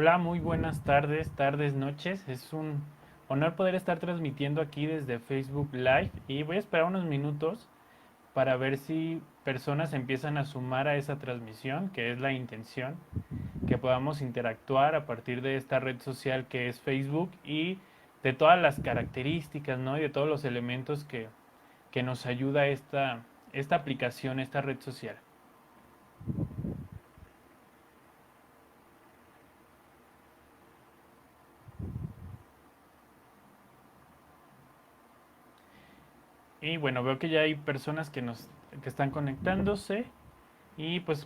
Hola, muy buenas tardes, noches. Es un honor poder estar transmitiendo aquí desde Facebook Live y voy a esperar unos minutos para ver si personas empiezan a sumar a esa transmisión, que es la intención, que podamos interactuar a partir de esta red social que es Facebook y de todas las características, ¿no? Y de todos los elementos que nos ayuda esta aplicación, esta red social. Y bueno, veo que ya hay personas que están conectándose. Y pues,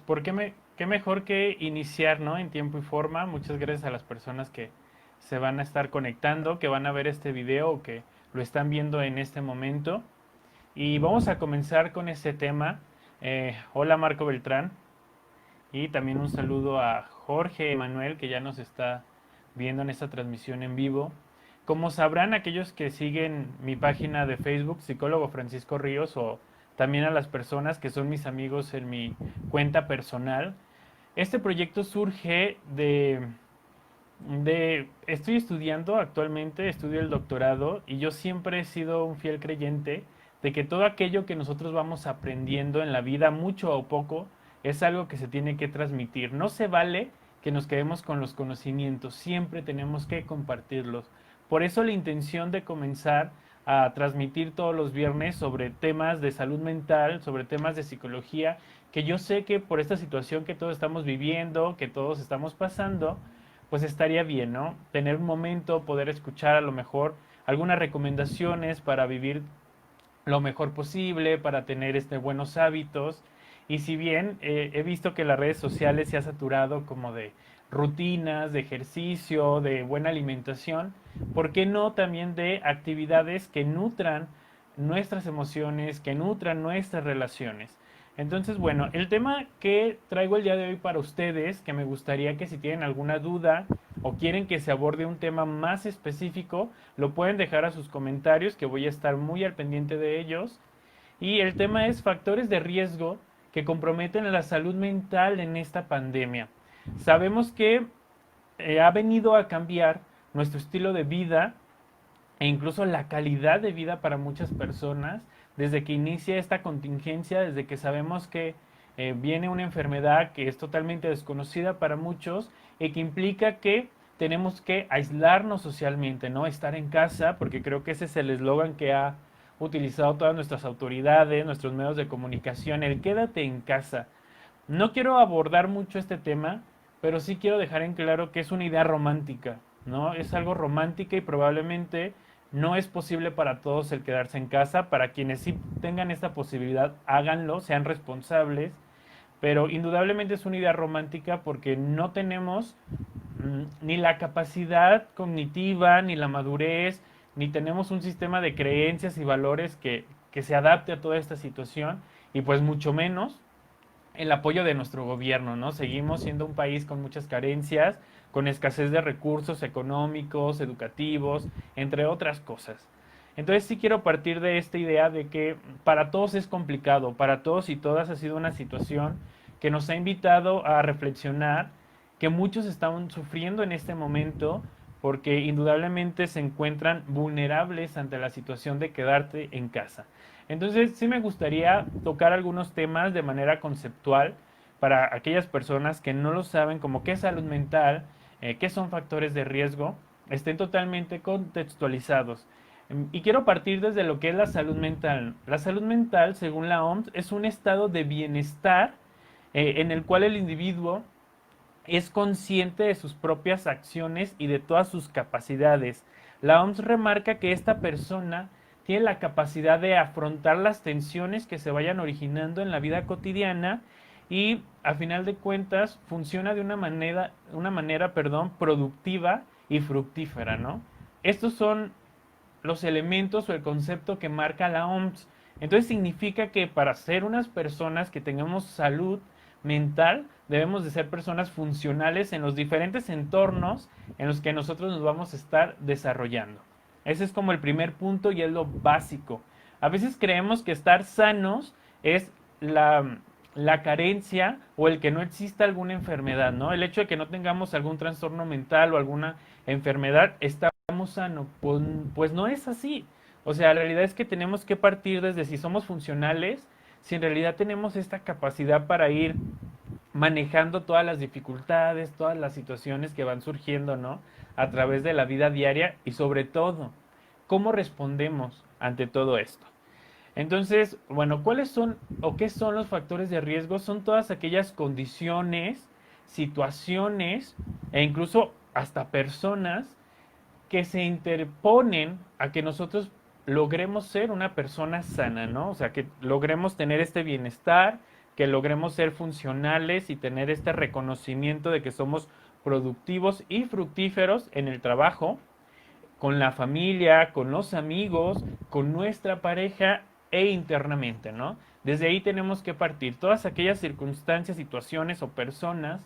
qué mejor que iniciar, ¿no? En tiempo y forma. Muchas gracias a las personas que se van a estar conectando, que van a ver este video o que lo están viendo en este momento. Y vamos a comenzar con este tema. Hola Marco Beltrán. Y también un saludo a Jorge Emanuel, que ya nos está viendo en esta transmisión en vivo. Como sabrán aquellos que siguen mi página de Facebook, Psicólogo Francisco Ríos, o también a las personas que son mis amigos en mi cuenta personal, este proyecto surge estoy estudiando actualmente, estudio el doctorado y yo siempre he sido un fiel creyente de que todo aquello que nosotros vamos aprendiendo en la vida, mucho o poco, es algo que se tiene que transmitir. No se vale que nos quedemos con los conocimientos, siempre tenemos que compartirlos. Por eso la intención de comenzar a transmitir todos los viernes sobre temas de salud mental, sobre temas de psicología, que yo sé que por esta situación que todos estamos viviendo, que todos estamos pasando, pues estaría bien, ¿no? Tener un momento, poder escuchar a lo mejor algunas recomendaciones para vivir lo mejor posible, para tener buenos hábitos. Y si bien he visto que las redes sociales se ha saturado como de rutinas, de ejercicio, de buena alimentación, ¿por qué no también de actividades que nutran nuestras emociones, que nutran nuestras relaciones? Entonces, bueno, el tema que traigo el día de hoy para ustedes, que me gustaría que si tienen alguna duda o quieren que se aborde un tema más específico, lo pueden dejar a sus comentarios, que voy a estar muy al pendiente de ellos. Y el tema es factores de riesgo que comprometen la salud mental en esta pandemia. Sabemos que ha venido a cambiar nuestro estilo de vida e incluso la calidad de vida para muchas personas desde que inicia esta contingencia, desde que sabemos que viene una enfermedad que es totalmente desconocida para muchos y que implica que tenemos que aislarnos socialmente, ¿no? Estar en casa, porque creo que ese es el eslogan que ha utilizado todas nuestras autoridades, nuestros medios de comunicación, el quédate en casa. No quiero abordar mucho este tema, pero sí quiero dejar en claro que es una idea romántica, ¿no? Es algo romántica y probablemente no es posible para todos el quedarse en casa. Para quienes sí tengan esta posibilidad, háganlo, sean responsables, pero indudablemente es una idea romántica porque no tenemos ni la capacidad cognitiva, ni la madurez, ni tenemos un sistema de creencias y valores que se adapte a toda esta situación y pues mucho menos el apoyo de nuestro gobierno, ¿no? Seguimos siendo un país con muchas carencias, con escasez de recursos económicos, educativos, entre otras cosas. Entonces sí quiero partir de esta idea de que para todos es complicado, para todos y todas ha sido una situación que nos ha invitado a reflexionar, que muchos están sufriendo en este momento porque indudablemente se encuentran vulnerables ante la situación de quedarte en casa. Entonces sí me gustaría tocar algunos temas de manera conceptual para aquellas personas que no lo saben, como qué es salud mental, qué son factores de riesgo, estén totalmente contextualizados. Y quiero partir desde lo que es la salud mental. La salud mental, según la OMS, es un estado de bienestar en el cual el individuo es consciente de sus propias acciones y de todas sus capacidades. La OMS remarca que esta persona tiene la capacidad de afrontar las tensiones que se vayan originando en la vida cotidiana y a final de cuentas funciona de una manera, productiva y fructífera, ¿no? Estos son los elementos o el concepto que marca la OMS. Entonces significa que para ser unas personas que tengamos salud mental, debemos de ser personas funcionales en los diferentes entornos en los que nosotros nos vamos a estar desarrollando. Ese es como el primer punto y es lo básico. A veces creemos que estar sanos es la la carencia o el que no exista alguna enfermedad, ¿no? El hecho de que no tengamos algún trastorno mental o alguna enfermedad, estamos sanos. Pues no es así. O sea, la realidad es que tenemos que partir desde si somos funcionales, si en realidad tenemos esta capacidad para ir manejando todas las dificultades, todas las situaciones que van surgiendo, ¿no? A través de la vida diaria y sobre todo, cómo respondemos ante todo esto. Entonces, bueno, ¿cuáles son o qué son los factores de riesgo? Son todas aquellas condiciones, situaciones e incluso hasta personas que se interponen a que nosotros logremos ser una persona sana, ¿no? O sea, que logremos tener este bienestar, que logremos ser funcionales y tener este reconocimiento de que somos productivos y fructíferos en el trabajo, con la familia, con los amigos, con nuestra pareja e internamente, ¿no? Desde ahí tenemos que partir. Todas aquellas circunstancias, situaciones o personas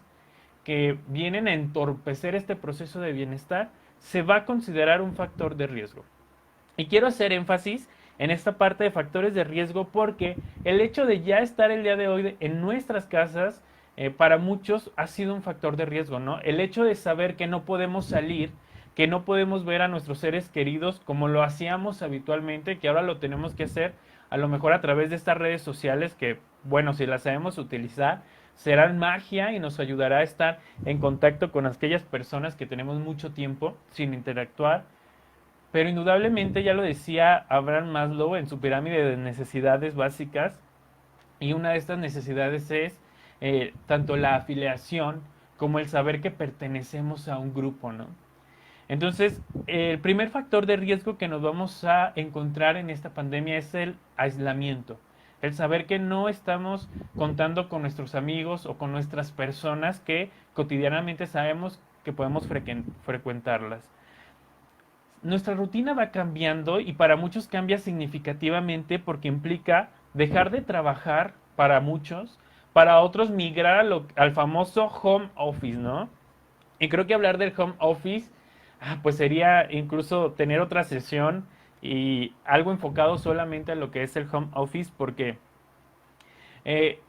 que vienen a entorpecer este proceso de bienestar, se va a considerar un factor de riesgo. Y quiero hacer énfasis en esta parte de factores de riesgo porque el hecho de ya estar el día de hoy en nuestras casas, para muchos ha sido un factor de riesgo, ¿no? El hecho de saber que no podemos salir, que no podemos ver a nuestros seres queridos como lo hacíamos habitualmente, que ahora lo tenemos que hacer a lo mejor a través de estas redes sociales que, bueno, si las sabemos utilizar, serán magia y nos ayudará a estar en contacto con aquellas personas que tenemos mucho tiempo sin interactuar. Pero indudablemente, ya lo decía Abraham Maslow en su pirámide de necesidades básicas, y una de estas necesidades es tanto la afiliación como el saber que pertenecemos a un grupo, ¿no? Entonces, el primer factor de riesgo que nos vamos a encontrar en esta pandemia es el aislamiento. El saber que no estamos contando con nuestros amigos o con nuestras personas que cotidianamente sabemos que podemos frecuentarlas. Nuestra rutina va cambiando y para muchos cambia significativamente porque implica dejar de trabajar para muchos, para otros migrar al famoso home office, ¿no? Y creo que hablar del home office, pues sería incluso tener otra sesión y algo enfocado solamente a lo que es el home office, porque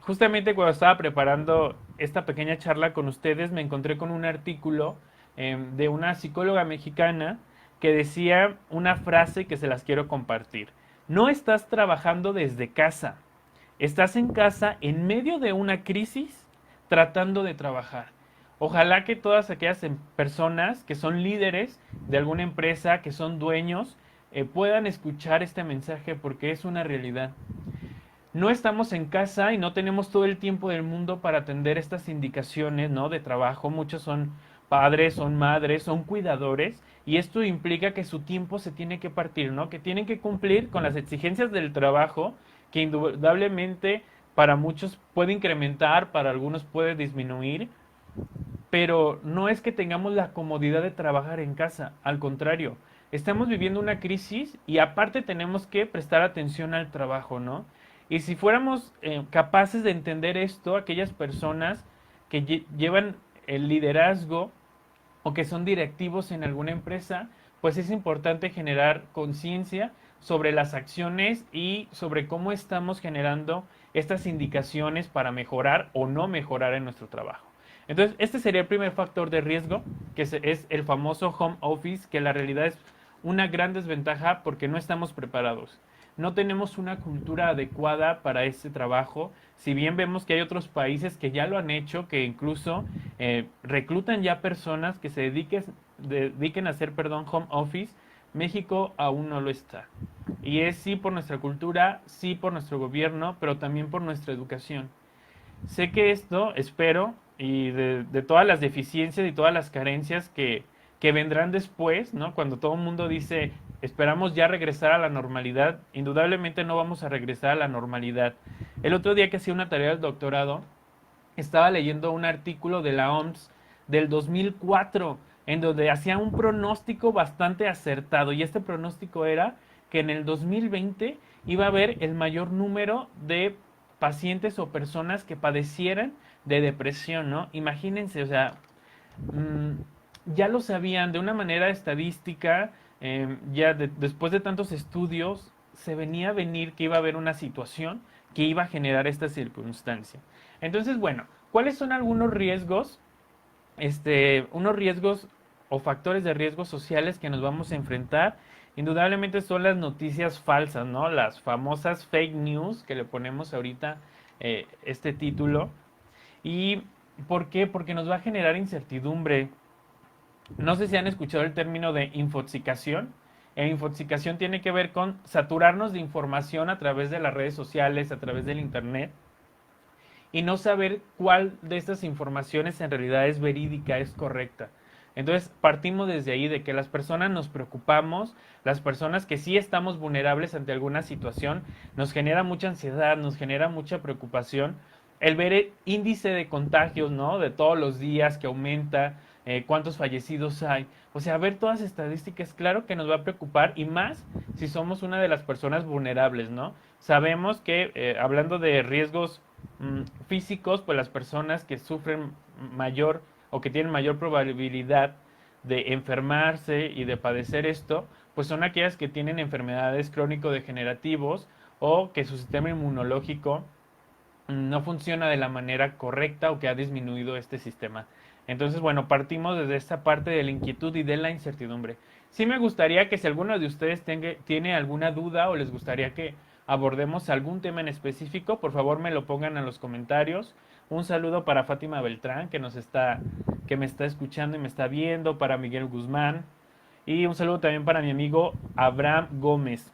justamente cuando estaba preparando esta pequeña charla con ustedes, me encontré con un artículo de una psicóloga mexicana que decía una frase que se las quiero compartir. No estás trabajando desde casa, estás en casa en medio de una crisis tratando de trabajar. Ojalá que todas aquellas personas que son líderes de alguna empresa, que son dueños, puedan escuchar este mensaje porque es una realidad. No estamos en casa y no tenemos todo el tiempo del mundo para atender estas indicaciones, ¿no? De trabajo. Muchos son padres, son madres, son cuidadores y esto implica que su tiempo se tiene que partir, ¿no? Que tienen que cumplir con las exigencias del trabajo que indudablemente para muchos puede incrementar, para algunos puede disminuir, pero no es que tengamos la comodidad de trabajar en casa, al contrario, estamos viviendo una crisis y aparte tenemos que prestar atención al trabajo, ¿no? Y si fuéramos capaces de entender esto, aquellas personas que llevan el liderazgo o que son directivos en alguna empresa, pues es importante generar conciencia sobre las acciones y sobre cómo estamos generando estas indicaciones para mejorar o no mejorar en nuestro trabajo. Entonces, este sería el primer factor de riesgo, que es el famoso home office, que la realidad es una gran desventaja porque no estamos preparados. No tenemos una cultura adecuada para este trabajo. Si bien vemos que hay otros países que ya lo han hecho, que incluso reclutan ya personas que se dediquen a hacer, perdón, home office, México aún no lo está. Y es sí por nuestra cultura, sí por nuestro gobierno, pero también por nuestra educación. Sé que esto, espero, y de todas las deficiencias y todas las carencias que vendrán después, ¿no? Cuando todo el mundo dice, esperamos ya regresar a la normalidad, indudablemente no vamos a regresar a la normalidad. El otro día que hacía una tarea del doctorado, estaba leyendo un artículo de la OMS del 2004, en donde hacía un pronóstico bastante acertado, y este pronóstico era que en el 2020 iba a haber el mayor número de pacientes o personas que padecieran de depresión, ¿no? Imagínense, o sea, ya lo sabían de una manera estadística, después de tantos estudios, se venía a venir que iba a haber una situación que iba a generar esta circunstancia. Entonces, bueno, ¿cuáles son algunos riesgos, unos riesgos o factores de riesgos sociales que nos vamos a enfrentar? Indudablemente son las noticias falsas, ¿no? Las famosas fake news que le ponemos ahorita este título. ¿Y por qué? Porque nos va a generar incertidumbre. No sé si han escuchado el término de infoxicación. Infoxicación tiene que ver con saturarnos de información a través de las redes sociales, a través del internet, y no saber cuál de estas informaciones en realidad es verídica, es correcta. Entonces partimos desde ahí, de que las personas nos preocupamos, las personas que sí estamos vulnerables ante alguna situación, nos genera mucha ansiedad, nos genera mucha preocupación. El ver el índice de contagios, ¿no? De todos los días que aumenta, cuántos fallecidos hay. O sea, ver todas las estadísticas, claro que nos va a preocupar, y más si somos una de las personas vulnerables, ¿no? Sabemos que, hablando de riesgos físicos, pues las personas que sufren mayor o que tienen mayor probabilidad de enfermarse y de padecer esto, pues son aquellas que tienen enfermedades crónico-degenerativos o que su sistema inmunológico no funciona de la manera correcta o que ha disminuido este sistema. Entonces, bueno, partimos desde esta parte de la inquietud y de la incertidumbre. Sí me gustaría que si alguno de ustedes tiene alguna duda o les gustaría que abordemos algún tema en específico, por favor me lo pongan en los comentarios. Un saludo para Fátima Beltrán, que me está escuchando y me está viendo, para Miguel Guzmán, y un saludo también para mi amigo Abraham Gómez.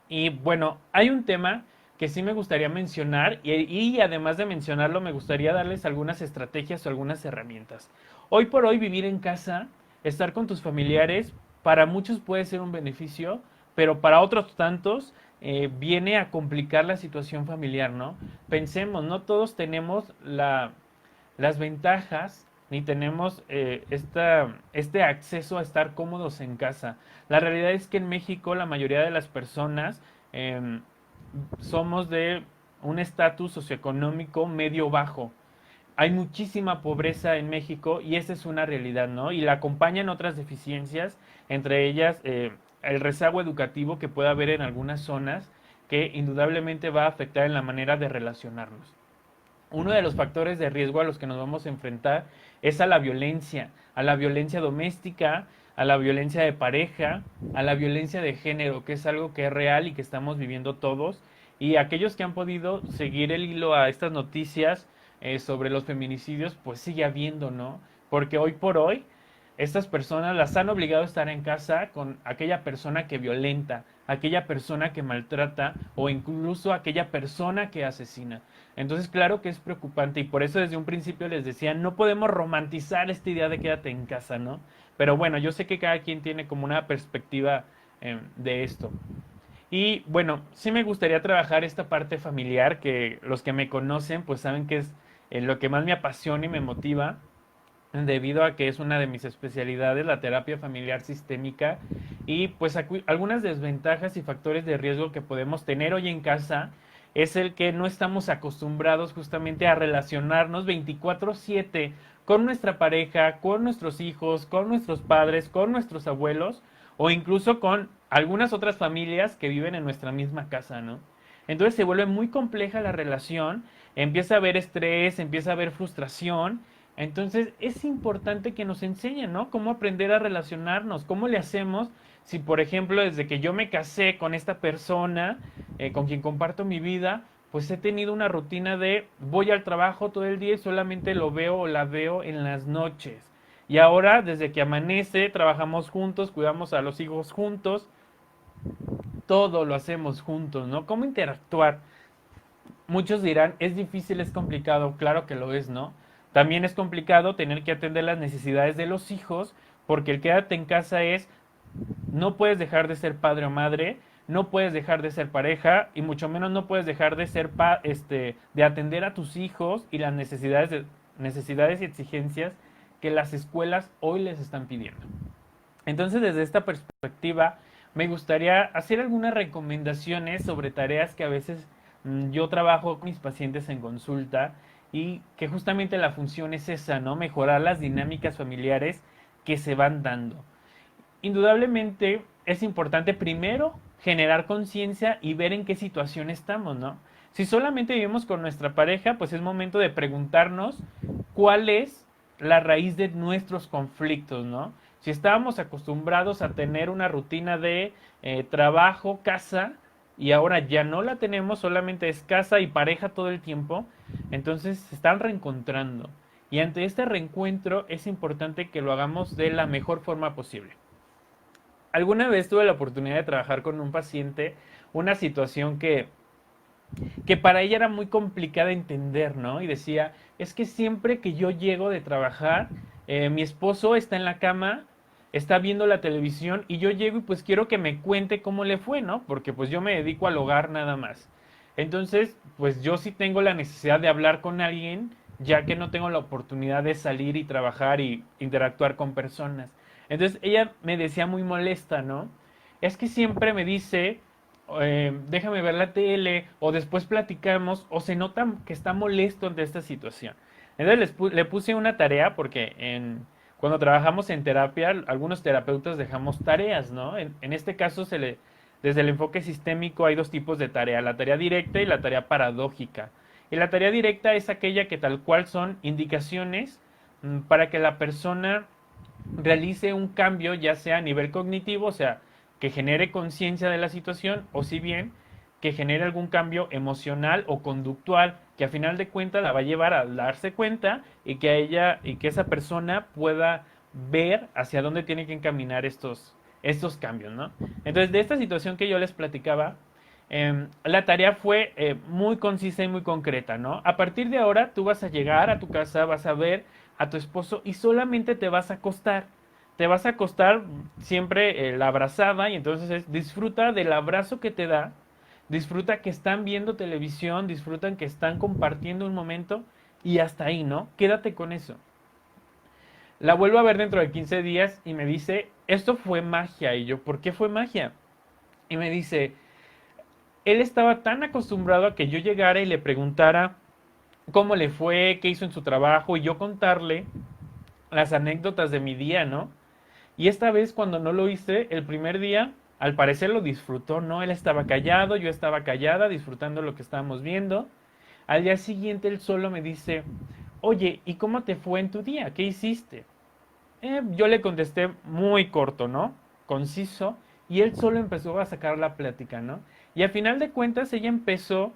Y bueno, hay un tema que sí me gustaría mencionar, y además de mencionarlo me gustaría darles algunas estrategias o algunas herramientas. Hoy por hoy vivir en casa, estar con tus familiares, para muchos puede ser un beneficio, pero para otros tantos viene a complicar la situación familiar, ¿no? Pensemos, no todos tenemos las ventajas ni tenemos este acceso a estar cómodos en casa. La realidad es que en México la mayoría de las personas somos de un estatus socioeconómico medio bajo. Hay muchísima pobreza en México y esa es una realidad, ¿no? Y la acompañan otras deficiencias, entre ellas el rezago educativo que puede haber en algunas zonas, que indudablemente va a afectar en la manera de relacionarnos. Uno de los factores de riesgo a los que nos vamos a enfrentar es a la violencia doméstica, a la violencia de pareja, a la violencia de género, que es algo que es real y que estamos viviendo todos. Y aquellos que han podido seguir el hilo a estas noticias sobre los feminicidios, pues sigue habiendo, ¿no? Porque hoy por hoy estas personas las han obligado a estar en casa con aquella persona que violenta, aquella persona que maltrata o incluso aquella persona que asesina. Entonces, claro que es preocupante, y por eso desde un principio les decía, no podemos romantizar esta idea de quédate en casa, ¿no? Pero bueno, yo sé que cada quien tiene como una perspectiva de esto. Y bueno, sí me gustaría trabajar esta parte familiar, que los que me conocen pues saben que es lo que más me apasiona y me motiva, debido a que es una de mis especialidades, la terapia familiar sistémica. Y pues algunas desventajas y factores de riesgo que podemos tener hoy en casa es el que no estamos acostumbrados justamente a relacionarnos 24/7 con nuestra pareja, con nuestros hijos, con nuestros padres, con nuestros abuelos, o incluso con algunas otras familias que viven en nuestra misma casa, ¿no? Entonces se vuelve muy compleja la relación, empieza a haber estrés, empieza a haber frustración. Entonces es importante que nos enseñen, ¿no? Cómo aprender a relacionarnos, cómo le hacemos si, por ejemplo, desde que yo me casé con esta persona, con quien comparto mi vida, pues he tenido una rutina de voy al trabajo todo el día y solamente lo veo o la veo en las noches. Y ahora, desde que amanece, trabajamos juntos, cuidamos a los hijos juntos, todo lo hacemos juntos, ¿no? ¿Cómo interactuar? Muchos dirán, es difícil, es complicado, claro que lo es, ¿no? También es complicado tener que atender las necesidades de los hijos, porque el quédate en casa es, no puedes dejar de ser padre o madre, no puedes dejar de ser pareja, y mucho menos no puedes dejar de ser de atender a tus hijos y las necesidades y exigencias que las escuelas hoy les están pidiendo. Entonces, desde esta perspectiva, me gustaría hacer algunas recomendaciones sobre tareas que a veces yo trabajo con mis pacientes en consulta, y que justamente la función es esa, ¿no? Mejorar las dinámicas familiares que se van dando. Indudablemente es importante primero generar conciencia y ver en qué situación estamos, ¿no? Si solamente vivimos con nuestra pareja, pues es momento de preguntarnos cuál es la raíz de nuestros conflictos, ¿no? Si estábamos acostumbrados a tener una rutina de trabajo, casa, y ahora ya no la tenemos, solamente es casa y pareja todo el tiempo, entonces se están reencontrando. Y ante este reencuentro es importante que lo hagamos de la mejor forma posible. Alguna vez tuve la oportunidad de trabajar con un paciente, una situación que para ella era muy complicada de entender, ¿no? Y decía, es que siempre que yo llego de trabajar, mi esposo está en la cama, está viendo la televisión y yo llego y pues quiero que me cuente cómo le fue, ¿no? Porque pues yo me dedico al hogar nada más. Entonces, pues yo sí tengo la necesidad de hablar con alguien, ya que no tengo la oportunidad de salir y trabajar y interactuar con personas. Entonces ella me decía muy molesta, ¿no? Es que siempre me dice, déjame ver la tele, o después platicamos, o se nota que está molesto ante esta situación. Entonces le puse una tarea, porque cuando trabajamos en terapia, algunos terapeutas dejamos tareas, ¿no? En este caso, desde el enfoque sistémico hay dos tipos de tarea, la tarea directa y la tarea paradójica. Y la tarea directa es aquella que tal cual son indicaciones para que la persona realice un cambio, ya sea a nivel cognitivo, o sea, que genere conciencia de la situación, o si bien que genere algún cambio emocional o conductual, que a final de cuentas la va a llevar a darse cuenta y que a ella y que esa persona pueda ver hacia dónde tiene que encaminar estos cambios, ¿no? Entonces, de esta situación que yo les platicaba, la tarea fue muy concisa y muy concreta, ¿no? A partir de ahora tú vas a llegar a tu casa, vas a ver a tu esposo y solamente te vas a acostar. Te vas a acostar siempre la abrazada y entonces disfruta del abrazo que te da, disfruta que están viendo televisión, disfrutan que están compartiendo un momento y hasta ahí, ¿no? Quédate con eso. La vuelvo a ver dentro de 15 días y me dice, esto fue magia. Y yo, ¿por qué fue magia? Y me dice, él estaba tan acostumbrado a que yo llegara y le preguntara cómo le fue, qué hizo en su trabajo y yo contarle las anécdotas de mi día, ¿no? Y esta vez cuando no lo hice, el primer día, al parecer lo disfrutó, ¿no? Él estaba callado, yo estaba callada, disfrutando lo que estábamos viendo. Al día siguiente él solo me dice, oye, ¿y cómo te fue en tu día? ¿Qué hiciste? Yo le contesté muy corto, ¿no? Conciso, y él solo empezó a sacar la plática, ¿no? Y al final de cuentas ella empezó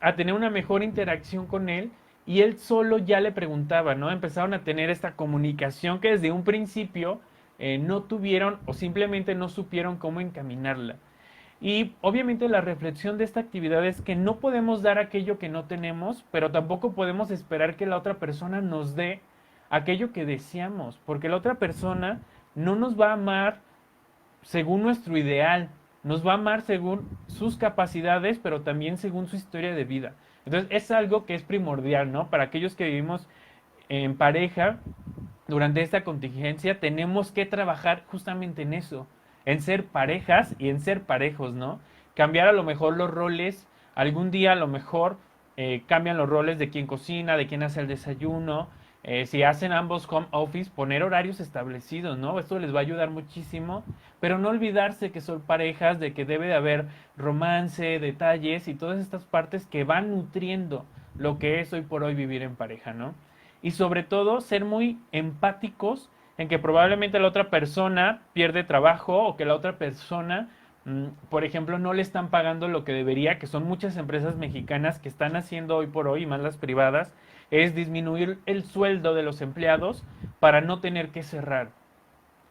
a tener una mejor interacción con él y él solo ya le preguntaba, ¿no? Empezaron a tener esta comunicación que desde un principio no tuvieron o simplemente no supieron cómo encaminarla. Y obviamente la reflexión de esta actividad es que no podemos dar aquello que no tenemos, pero tampoco podemos esperar que la otra persona nos dé aquello que deseamos, porque la otra persona no nos va a amar según nuestro ideal, nos va a amar según sus capacidades, pero también según su historia de vida. Entonces es algo que es primordial, ¿no? Para aquellos que vivimos en pareja, durante esta contingencia tenemos que trabajar justamente en eso, en ser parejas y en ser parejos, ¿no? Cambiar a lo mejor los roles, algún día a lo mejor cambian los roles de quién cocina, de quién hace el desayuno, si hacen ambos home office, poner horarios establecidos, ¿no? Esto les va a ayudar muchísimo, pero no olvidarse que son parejas, de que debe de haber romance, detalles y todas estas partes que van nutriendo lo que es hoy por hoy vivir en pareja, ¿no? Y sobre todo ser muy empáticos en que probablemente la otra persona pierde trabajo o que la otra persona, por ejemplo, no le están pagando lo que debería, que son muchas empresas mexicanas que están haciendo hoy por hoy, y más las privadas, es disminuir el sueldo de los empleados para no tener que cerrar.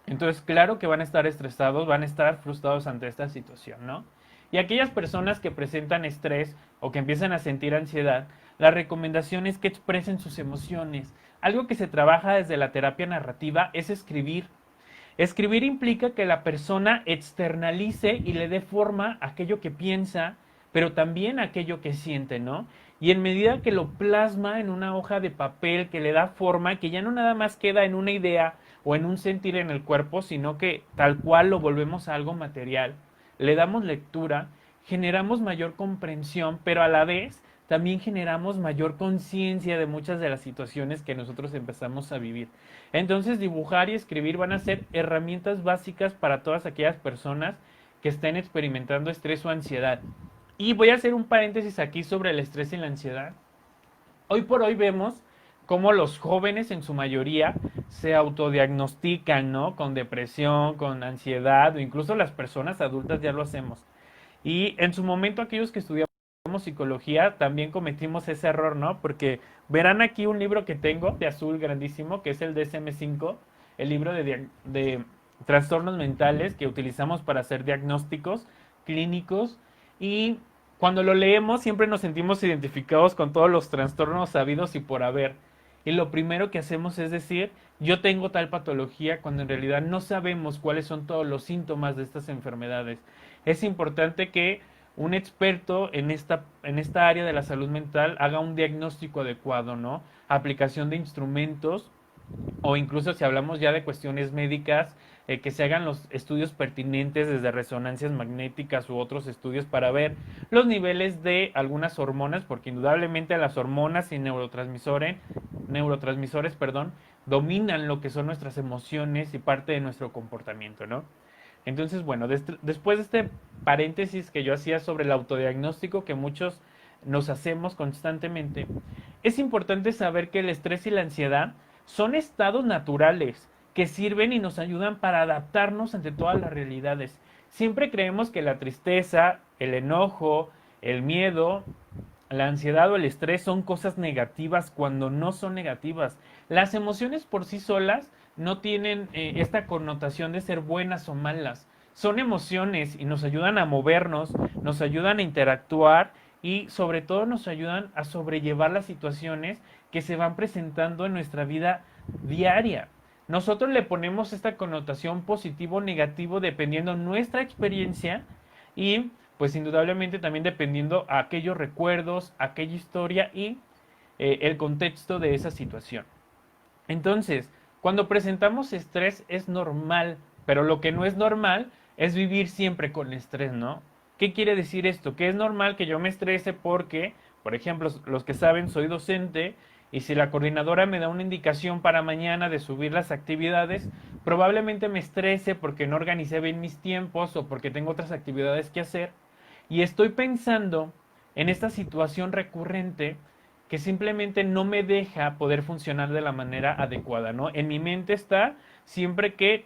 Entonces, claro que van a estar estresados, van a estar frustrados ante esta situación, ¿no? Y aquellas personas que presentan estrés o que empiezan a sentir ansiedad, la recomendación es que expresen sus emociones. Algo que se trabaja desde la terapia narrativa es escribir. Escribir implica que la persona externalice y le dé forma a aquello que piensa, pero también a aquello que siente, ¿no? Y en medida que lo plasma en una hoja de papel, que le da forma, que ya no nada más queda en una idea o en un sentir en el cuerpo, sino que tal cual lo volvemos a algo material, le damos lectura, generamos mayor comprensión, pero a la vez también generamos mayor conciencia de muchas de las situaciones que nosotros empezamos a vivir. Entonces, dibujar y escribir van a ser herramientas básicas para todas aquellas personas que estén experimentando estrés o ansiedad. Y voy a hacer un paréntesis aquí sobre el estrés y la ansiedad. Hoy por hoy vemos cómo los jóvenes en su mayoría se autodiagnostican, ¿no? Con depresión, con ansiedad, o incluso las personas adultas ya lo hacemos. Y en su momento aquellos que estudiamos psicología también cometimos ese error, ¿no? Porque verán aquí un libro que tengo de azul grandísimo, que es el DSM-5, el libro de trastornos mentales que utilizamos para hacer diagnósticos clínicos. Y cuando lo leemos siempre nos sentimos identificados con todos los trastornos sabidos y por haber. Y lo primero que hacemos es decir, yo tengo tal patología, cuando en realidad no sabemos cuáles son todos los síntomas de estas enfermedades. Es importante que un experto en esta área de la salud mental haga un diagnóstico adecuado, ¿no? Aplicación de instrumentos o incluso si hablamos ya de cuestiones médicas, que se hagan los estudios pertinentes desde resonancias magnéticas u otros estudios para ver los niveles de algunas hormonas, porque indudablemente las hormonas y neurotransmisores, perdón, dominan lo que son nuestras emociones y parte de nuestro comportamiento, ¿no? Entonces, bueno, después de este paréntesis que yo hacía sobre el autodiagnóstico que muchos nos hacemos constantemente, es importante saber que el estrés y la ansiedad son estados naturales que sirven y nos ayudan para adaptarnos ante todas las realidades. Siempre creemos que la tristeza, el enojo, el miedo, la ansiedad o el estrés son cosas negativas cuando no son negativas. Las emociones por sí solas no tienen esta connotación de ser buenas o malas. Son emociones y nos ayudan a movernos, nos ayudan a interactuar y sobre todo nos ayudan a sobrellevar las situaciones que se van presentando en nuestra vida diaria. Nosotros le ponemos esta connotación positivo o negativo dependiendo nuestra experiencia y pues indudablemente también dependiendo a aquellos recuerdos, aquella historia y el contexto de esa situación. Entonces, cuando presentamos estrés es normal, pero lo que no es normal es vivir siempre con estrés, ¿no? ¿Qué quiere decir esto? Que es normal que yo me estrese porque, por ejemplo, los que saben, soy docente y si la coordinadora me da una indicación para mañana de subir las actividades, probablemente me estrese porque no organicé bien mis tiempos o porque tengo otras actividades que hacer y estoy pensando en esta situación recurrente que simplemente no me deja poder funcionar de la manera adecuada, ¿no? En mi mente está siempre que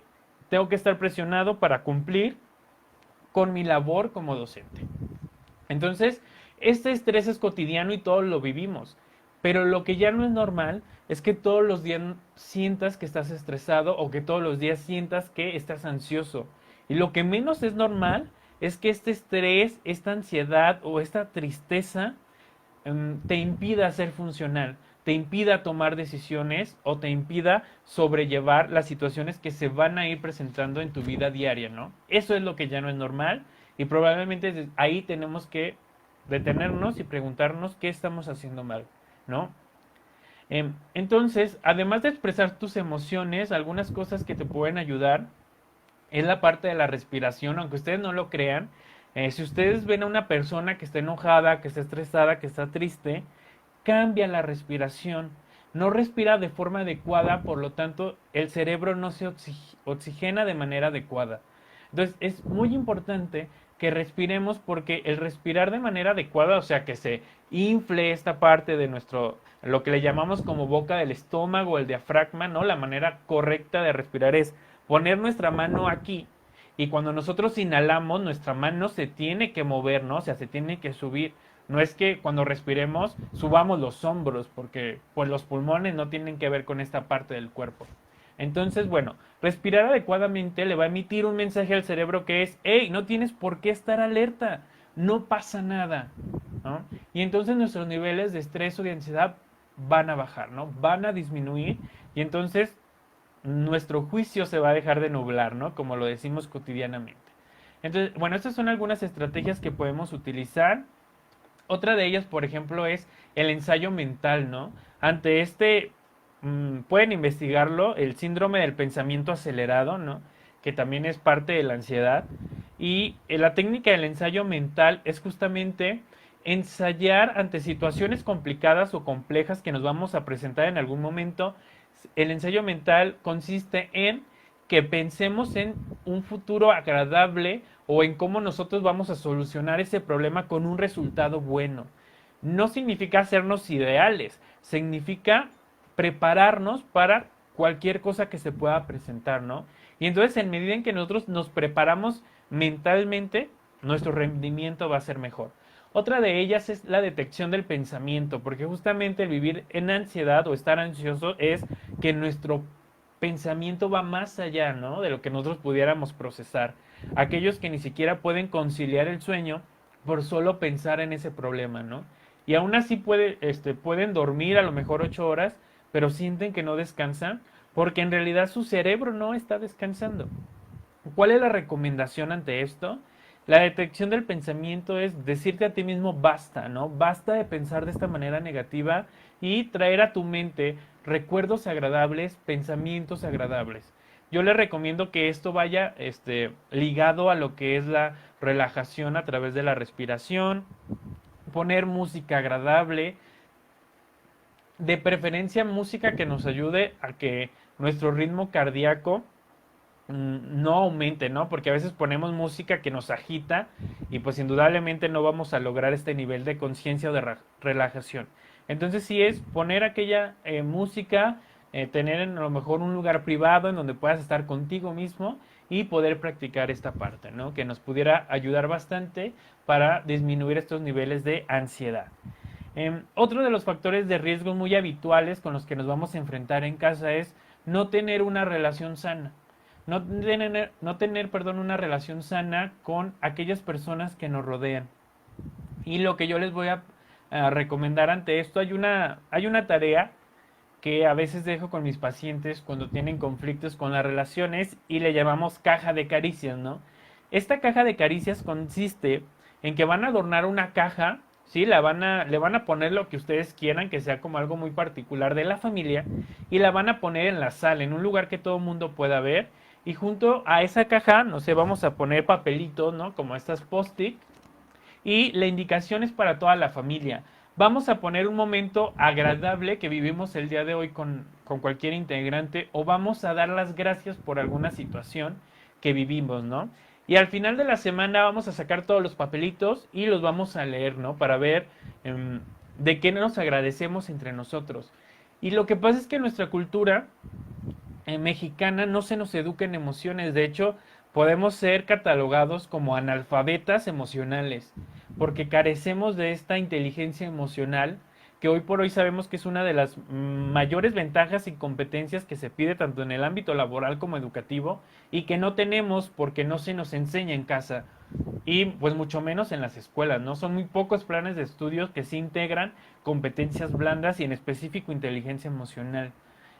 tengo que estar presionado para cumplir con mi labor como docente. Entonces, este estrés es cotidiano y todos lo vivimos, pero lo que ya no es normal es que todos los días sientas que estás estresado o que todos los días sientas que estás ansioso. Y lo que menos es normal es que este estrés, esta ansiedad o esta tristeza te impida ser funcional, te impida tomar decisiones o te impida sobrellevar las situaciones que se van a ir presentando en tu vida diaria, ¿no? Eso es lo que ya no es normal y probablemente ahí tenemos que detenernos y preguntarnos qué estamos haciendo mal, ¿no? Entonces, además de expresar tus emociones, algunas cosas que te pueden ayudar es la parte de la respiración, aunque ustedes no lo crean. Si ustedes ven a una persona que está enojada, que está estresada, que está triste, cambia la respiración. No respira de forma adecuada, por lo tanto, el cerebro no se oxigena de manera adecuada. Entonces, es muy importante que respiremos porque el respirar de manera adecuada, o sea, que se infle esta parte de nuestro, lo que le llamamos como boca del estómago, el diafragma, ¿no? La manera correcta de respirar es poner nuestra mano aquí y cuando nosotros inhalamos, nuestra mano se tiene que mover, ¿no? O sea, se tiene que subir. No es que cuando respiremos subamos los hombros, porque pues los pulmones no tienen que ver con esta parte del cuerpo. Entonces, bueno, respirar adecuadamente le va a emitir un mensaje al cerebro que es, hey, no tienes por qué estar alerta, no pasa nada, ¿no? Y entonces nuestros niveles de estrés o de ansiedad van a bajar, ¿no? Van a disminuir y entonces nuestro juicio se va a dejar de nublar, ¿no? Como lo decimos cotidianamente. Entonces, bueno, estas son algunas estrategias que podemos utilizar. Otra de ellas, por ejemplo, es el ensayo mental, ¿no? Ante pueden investigarlo, el síndrome del pensamiento acelerado, ¿no? Que también es parte de la ansiedad. Y la técnica del ensayo mental es justamente ensayar ante situaciones complicadas o complejas que nos vamos a presentar en algún momento. El ensayo mental consiste en que pensemos en un futuro agradable o en cómo nosotros vamos a solucionar ese problema con un resultado bueno. No significa hacernos ideales, significa prepararnos para cualquier cosa que se pueda presentar, ¿no? Y entonces en medida en que nosotros nos preparamos mentalmente, nuestro rendimiento va a ser mejor. Otra de ellas es la detección del pensamiento, porque justamente el vivir en ansiedad o estar ansioso es que nuestro pensamiento va más allá, ¿no? De lo que nosotros pudiéramos procesar. Aquellos que ni siquiera pueden conciliar el sueño por solo pensar en ese problema, ¿no? Y aún así pueden dormir a lo mejor 8 horas, pero sienten que no descansan porque en realidad su cerebro no está descansando. ¿Cuál es la recomendación ante esto? La detección del pensamiento es decirte a ti mismo basta, ¿no? Basta de pensar de esta manera negativa y traer a tu mente recuerdos agradables, pensamientos agradables. Yo les recomiendo que esto vaya ligado a lo que es la relajación a través de la respiración, poner música agradable, de preferencia música que nos ayude a que nuestro ritmo cardíaco no aumente, ¿no? Porque a veces ponemos música que nos agita y pues indudablemente no vamos a lograr este nivel de conciencia o de relajación. Entonces sí es poner aquella música, tener a lo mejor un lugar privado en donde puedas estar contigo mismo y poder practicar esta parte, ¿no? Que nos pudiera ayudar bastante para disminuir estos niveles de ansiedad. Otro de los factores de riesgo muy habituales con los que nos vamos a enfrentar en casa es no tener una relación sana. No tener, una relación sana con aquellas personas que nos rodean. Y lo que yo les voy a recomendar ante esto, hay una tarea que a veces dejo con mis pacientes cuando tienen conflictos con las relaciones y le llamamos caja de caricias, ¿no? Esta caja de caricias consiste en que van a adornar una caja, ¿sí? Le van a poner lo que ustedes quieran, que sea como algo muy particular de la familia, y la van a poner en la sala, en un lugar que todo el mundo pueda ver, y junto a esa caja, no sé, vamos a poner papelitos, ¿no? Como estas post-it, y la indicación es para toda la familia. Vamos a poner un momento agradable que vivimos el día de hoy con cualquier integrante o vamos a dar las gracias por alguna situación que vivimos, ¿no? Y al final de la semana vamos a sacar todos los papelitos y los vamos a leer, ¿no? Para ver de qué nos agradecemos entre nosotros. Y lo que pasa es que nuestra cultura mexicana no se nos educa en emociones. De hecho, podemos ser catalogados como analfabetas emocionales, porque carecemos de esta inteligencia emocional que hoy por hoy sabemos que es una de las mayores ventajas y competencias que se pide tanto en el ámbito laboral como educativo y que no tenemos porque no se nos enseña en casa y pues mucho menos en las escuelas, ¿no? Son muy pocos planes de estudios que sí integran competencias blandas y en específico inteligencia emocional.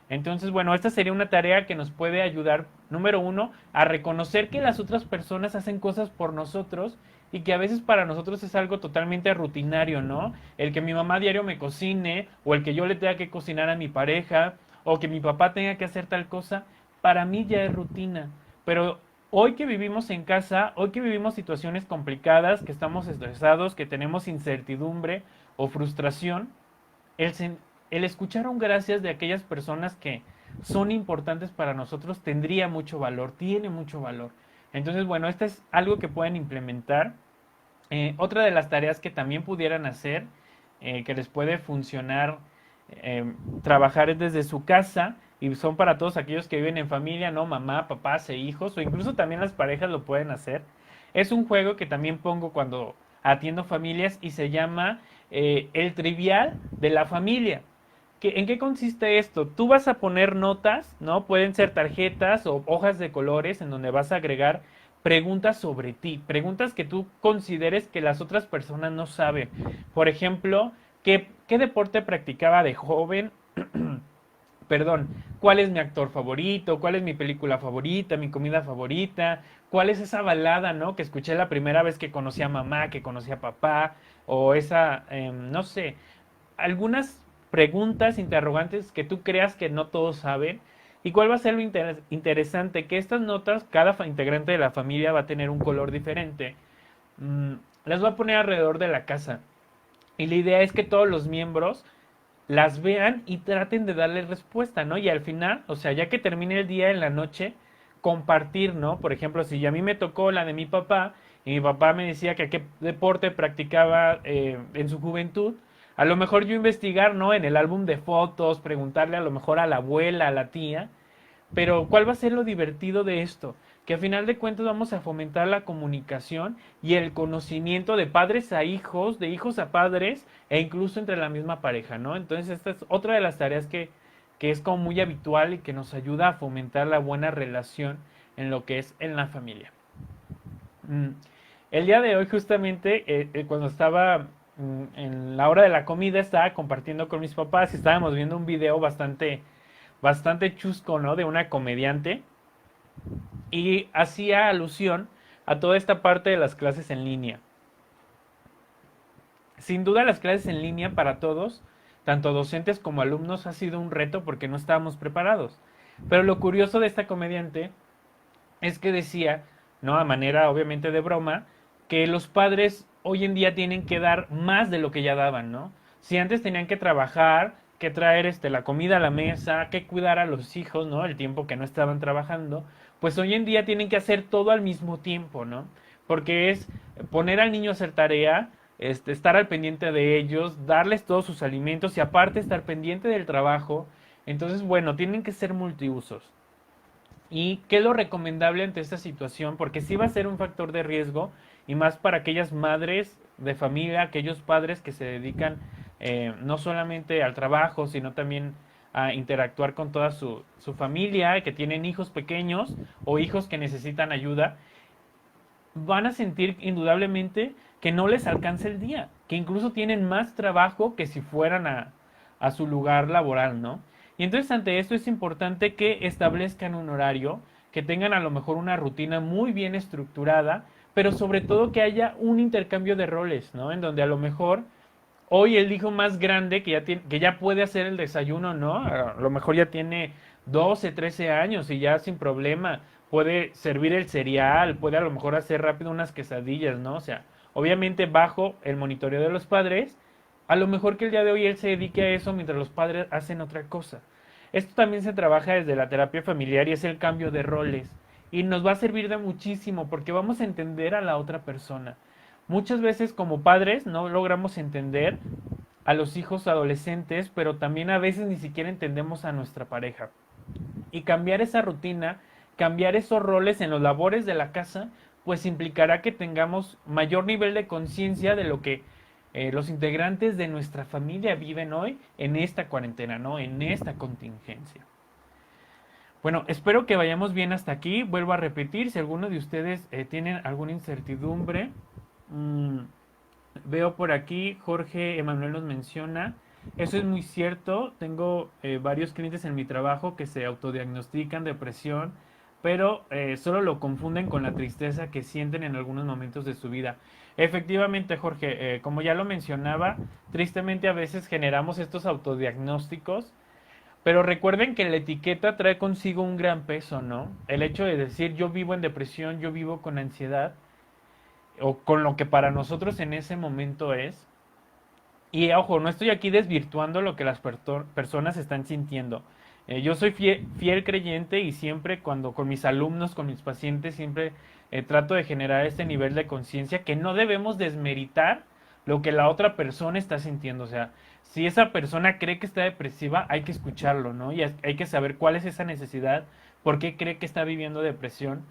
Entonces, bueno, esta sería una tarea que nos puede ayudar, número uno, a reconocer que las otras personas hacen cosas por nosotros y que a veces para nosotros es algo totalmente rutinario, ¿no? El que mi mamá diario me cocine o el que yo le tenga que cocinar a mi pareja o que mi papá tenga que hacer tal cosa, para mí ya es rutina. Pero hoy que vivimos en casa, hoy que vivimos situaciones complicadas, que estamos estresados, que tenemos incertidumbre o frustración, el, el escuchar un gracias de aquellas personas que son importantes para nosotros tendría mucho valor, tiene mucho valor. Entonces, bueno, esto es algo que pueden implementar. Otra de las tareas que también pudieran hacer, que les puede funcionar, trabajar desde su casa y son para todos aquellos que viven en familia, ¿no? Mamá, papás e hijos, o incluso también las parejas lo pueden hacer. Es un juego que también pongo cuando atiendo familias y se llama el trivial de la familia. ¿En qué consiste esto? Tú vas a poner notas, ¿no? Pueden ser tarjetas o hojas de colores en donde vas a agregar preguntas sobre ti, preguntas que tú consideres que las otras personas no saben. Por ejemplo, ¿qué deporte practicaba de joven? Perdón, ¿cuál es mi actor favorito? ¿Cuál es mi película favorita? ¿Mi comida favorita? ¿Cuál es esa balada, no? Que escuché la primera vez que conocí a mamá, que conocí a papá, o esa, no sé, algunas preguntas, interrogantes que tú creas que no todos saben. ¿Y cuál va a ser lo interesante? Que estas notas, cada integrante de la familia va a tener un color diferente. Las va a poner alrededor de la casa. Y la idea es que todos los miembros las vean y traten de darle respuesta, ¿no? Y al final, o sea, ya que termine el día en la noche, compartir, ¿no? Por ejemplo, si a mí me tocó la de mi papá y mi papá me decía que qué deporte practicaba en su juventud, a lo mejor yo investigar, ¿no? En el álbum de fotos, preguntarle a lo mejor a la abuela, a la tía, pero ¿cuál va a ser lo divertido de esto? Que a final de cuentas vamos a fomentar la comunicación y el conocimiento de padres a hijos, de hijos a padres e incluso entre la misma pareja, ¿no? Entonces esta es otra de las tareas que es como muy habitual y que nos ayuda a fomentar la buena relación en lo que es en la familia. Mm. El día de hoy justamente cuando estaba en la hora de la comida estaba compartiendo con mis papás y estábamos viendo un video bastante chusco, ¿no? De una comediante y hacía alusión a toda esta parte de las clases en línea. Sin duda las clases en línea para todos, tanto docentes como alumnos, ha sido un reto porque no estábamos preparados. Pero lo curioso de esta comediante es que decía, no a manera obviamente de broma, que los padres hoy en día tienen que dar más de lo que ya daban, ¿no? Si antes tenían que trabajar, que traer la comida a la mesa, que cuidar a los hijos, ¿no? El tiempo que no estaban trabajando, pues hoy en día tienen que hacer todo al mismo tiempo, ¿no? Porque es poner al niño a hacer tarea, estar al pendiente de ellos, darles todos sus alimentos y aparte estar pendiente del trabajo. Entonces, bueno, tienen que ser multiusos. ¿Y qué es lo recomendable ante esta situación? Porque sí va a ser un factor de riesgo y más para aquellas madres de familia, aquellos padres que se dedican no solamente al trabajo, sino también a interactuar con toda su familia, que tienen hijos pequeños o hijos que necesitan ayuda, van a sentir indudablemente que no les alcanza el día, que incluso tienen más trabajo que si fueran a su lugar laboral, ¿no? Y entonces ante esto es importante que establezcan un horario, que tengan a lo mejor una rutina muy bien estructurada, pero sobre todo que haya un intercambio de roles, ¿no? En donde a lo mejor hoy el hijo más grande que ya puede hacer el desayuno, ¿no? A lo mejor ya tiene 12, 13 años y ya sin problema puede servir el cereal, puede a lo mejor hacer rápido unas quesadillas, ¿no? O sea, obviamente bajo el monitoreo de los padres, a lo mejor que el día de hoy él se dedique a eso mientras los padres hacen otra cosa. Esto también se trabaja desde la terapia familiar y es el cambio de roles. Y nos va a servir de muchísimo porque vamos a entender a la otra persona. Muchas veces como padres no logramos entender a los hijos adolescentes, pero también a veces ni siquiera entendemos a nuestra pareja. Y cambiar esa rutina, cambiar esos roles en los labores de la casa, pues implicará que tengamos mayor nivel de conciencia de lo que los integrantes de nuestra familia viven hoy en esta cuarentena, ¿no? En esta contingencia. Bueno, espero que vayamos bien hasta aquí. Vuelvo a repetir, si alguno de ustedes tienen alguna incertidumbre, mmm, veo por aquí, Jorge Emanuel nos menciona, eso es muy cierto, tengo varios clientes en mi trabajo que se autodiagnostican depresión, pero solo lo confunden con la tristeza que sienten en algunos momentos de su vida. Efectivamente, Jorge, como ya lo mencionaba, tristemente a veces generamos estos autodiagnósticos, pero recuerden que la etiqueta trae consigo un gran peso, ¿no? El hecho de decir yo vivo en depresión, yo vivo con ansiedad, o con lo que para nosotros en ese momento es. Y ojo, no estoy aquí desvirtuando lo que las personas están sintiendo. Yo soy fiel creyente y siempre cuando con mis alumnos, con mis pacientes, siempre trato de generar este nivel de conciencia que no debemos desmeritar lo que la otra persona está sintiendo. O sea, si esa persona cree que está depresiva, hay que escucharlo, ¿no? Y hay que saber cuál es esa necesidad, por qué cree que está viviendo depresión.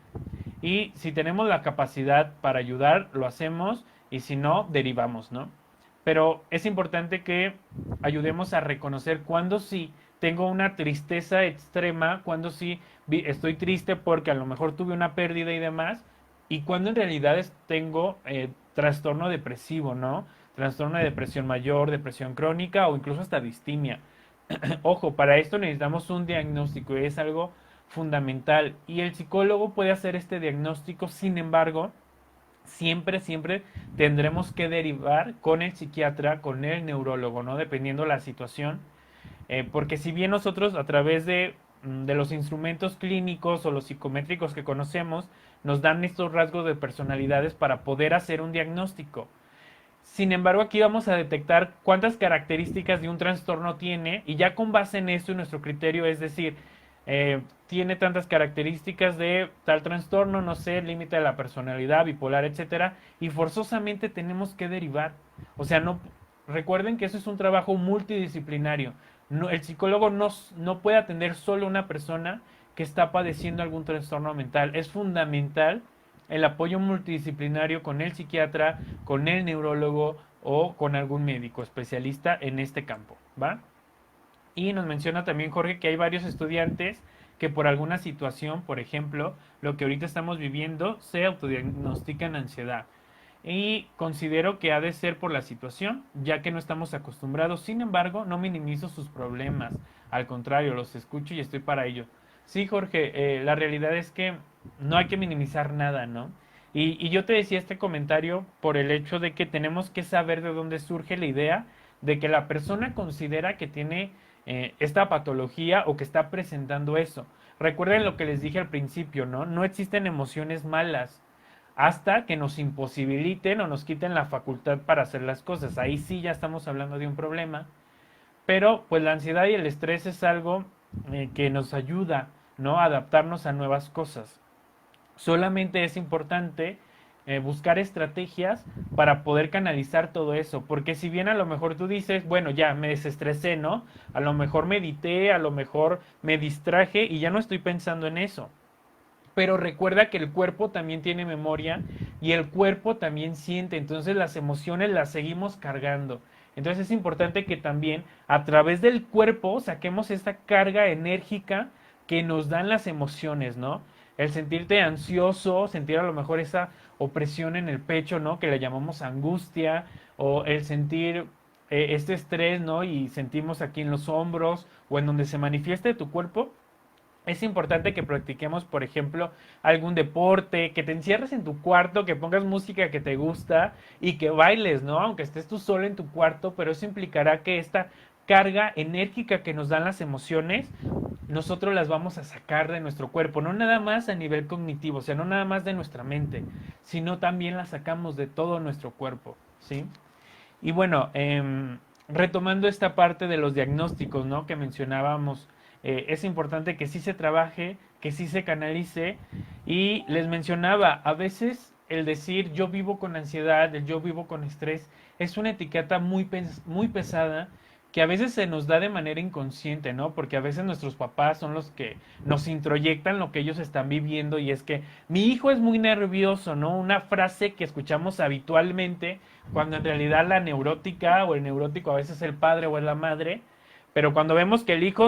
Y si tenemos la capacidad para ayudar, lo hacemos y si no, derivamos, ¿no? Pero es importante que ayudemos a reconocer cuando sí tengo una tristeza extrema, cuando sí estoy triste porque a lo mejor tuve una pérdida y demás, y cuando en realidad tengo trastorno depresivo, ¿no? Trastorno de depresión mayor, depresión crónica o incluso hasta distimia. Ojo, para esto necesitamos un diagnóstico y es algo fundamental. Y el psicólogo puede hacer este diagnóstico, sin embargo, siempre tendremos que derivar con el psiquiatra, con el neurólogo, ¿no? Dependiendo la situación. Porque si bien nosotros a través de los instrumentos clínicos o los psicométricos que conocemos, nos dan estos rasgos de personalidades para poder hacer un diagnóstico. Sin embargo, aquí vamos a detectar cuántas características de un trastorno tiene y ya con base en esto nuestro criterio es decir, tiene tantas características de tal trastorno, no sé, límite de la personalidad, bipolar, etcétera, y forzosamente tenemos que derivar. O sea, no recuerden que eso es un trabajo multidisciplinario. No, el psicólogo no puede atender solo a una persona que está padeciendo algún trastorno mental. Es fundamental el apoyo multidisciplinario con el psiquiatra, con el neurólogo o con algún médico especialista en este campo, ¿va? Y nos menciona también Jorge que hay varios estudiantes que por alguna situación, por ejemplo, lo que ahorita estamos viviendo, se autodiagnostican ansiedad. Y considero que ha de ser por la situación, ya que no estamos acostumbrados. Sin embargo, no minimizo sus problemas. Al contrario, los escucho y estoy para ello. Sí, Jorge, la realidad es que no hay que minimizar nada, ¿no? Y yo te decía este comentario por el hecho de que tenemos que saber de dónde surge la idea de que la persona considera que tiene esta patología o que está presentando eso. Recuerden lo que les dije al principio, ¿no? No existen emociones malas hasta que nos imposibiliten o nos quiten la facultad para hacer las cosas. Ahí sí ya estamos hablando de un problema. Pero pues la ansiedad y el estrés es algo que nos ayuda, ¿no? A adaptarnos a nuevas cosas. Solamente es importante buscar estrategias para poder canalizar todo eso. Porque si bien a lo mejor tú dices, bueno, ya me desestresé, ¿no? A lo mejor medité, a lo mejor me distraje y ya no estoy pensando en eso. Pero recuerda que el cuerpo también tiene memoria y el cuerpo también siente, entonces las emociones las seguimos cargando. Entonces es importante que también a través del cuerpo saquemos esta carga enérgica que nos dan las emociones, ¿no? El sentirte ansioso, sentir a lo mejor esa opresión en el pecho, ¿no? Que le llamamos angustia, o el sentir este estrés, ¿no? Y sentimos aquí en los hombros o en donde se manifieste tu cuerpo, es importante que practiquemos, por ejemplo, algún deporte, que te encierres en tu cuarto, que pongas música que te gusta y que bailes, ¿no? Aunque estés tú solo en tu cuarto, pero eso implicará que esta carga enérgica que nos dan las emociones, nosotros las vamos a sacar de nuestro cuerpo, no nada más a nivel cognitivo, o sea, no nada más de nuestra mente, sino también las sacamos de todo nuestro cuerpo, ¿sí? Y bueno, retomando esta parte de los diagnósticos, ¿no? Que mencionábamos, es importante que sí se trabaje, que sí se canalice. Y les mencionaba, a veces el decir yo vivo con ansiedad, el yo vivo con estrés, es una etiqueta muy pesada que a veces se nos da de manera inconsciente, ¿no? Porque a veces nuestros papás son los que nos introyectan lo que ellos están viviendo y es que mi hijo es muy nervioso, ¿no? Una frase que escuchamos habitualmente cuando en realidad la neurótica o el neurótico a veces es el padre o es la madre, pero cuando vemos que el hijo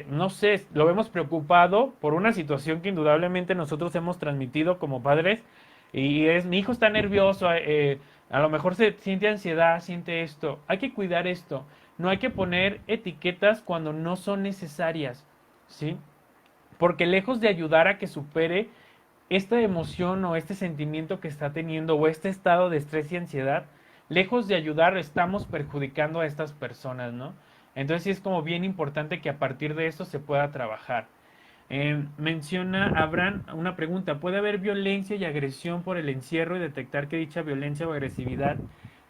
no sé, lo vemos preocupado por una situación que indudablemente nosotros hemos transmitido como padres, y es, mi hijo está nervioso, a lo mejor se siente ansiedad, siente esto, hay que cuidar esto, no hay que poner etiquetas cuando no son necesarias, ¿sí? Porque lejos de ayudar a que supere esta emoción o este sentimiento que está teniendo o este estado de estrés y ansiedad, lejos de ayudar, estamos perjudicando a estas personas, ¿no? Entonces sí es como bien importante que a partir de esto se pueda trabajar. Menciona Abraham una pregunta, ¿puede haber violencia y agresión por el encierro y detectar que dicha violencia o agresividad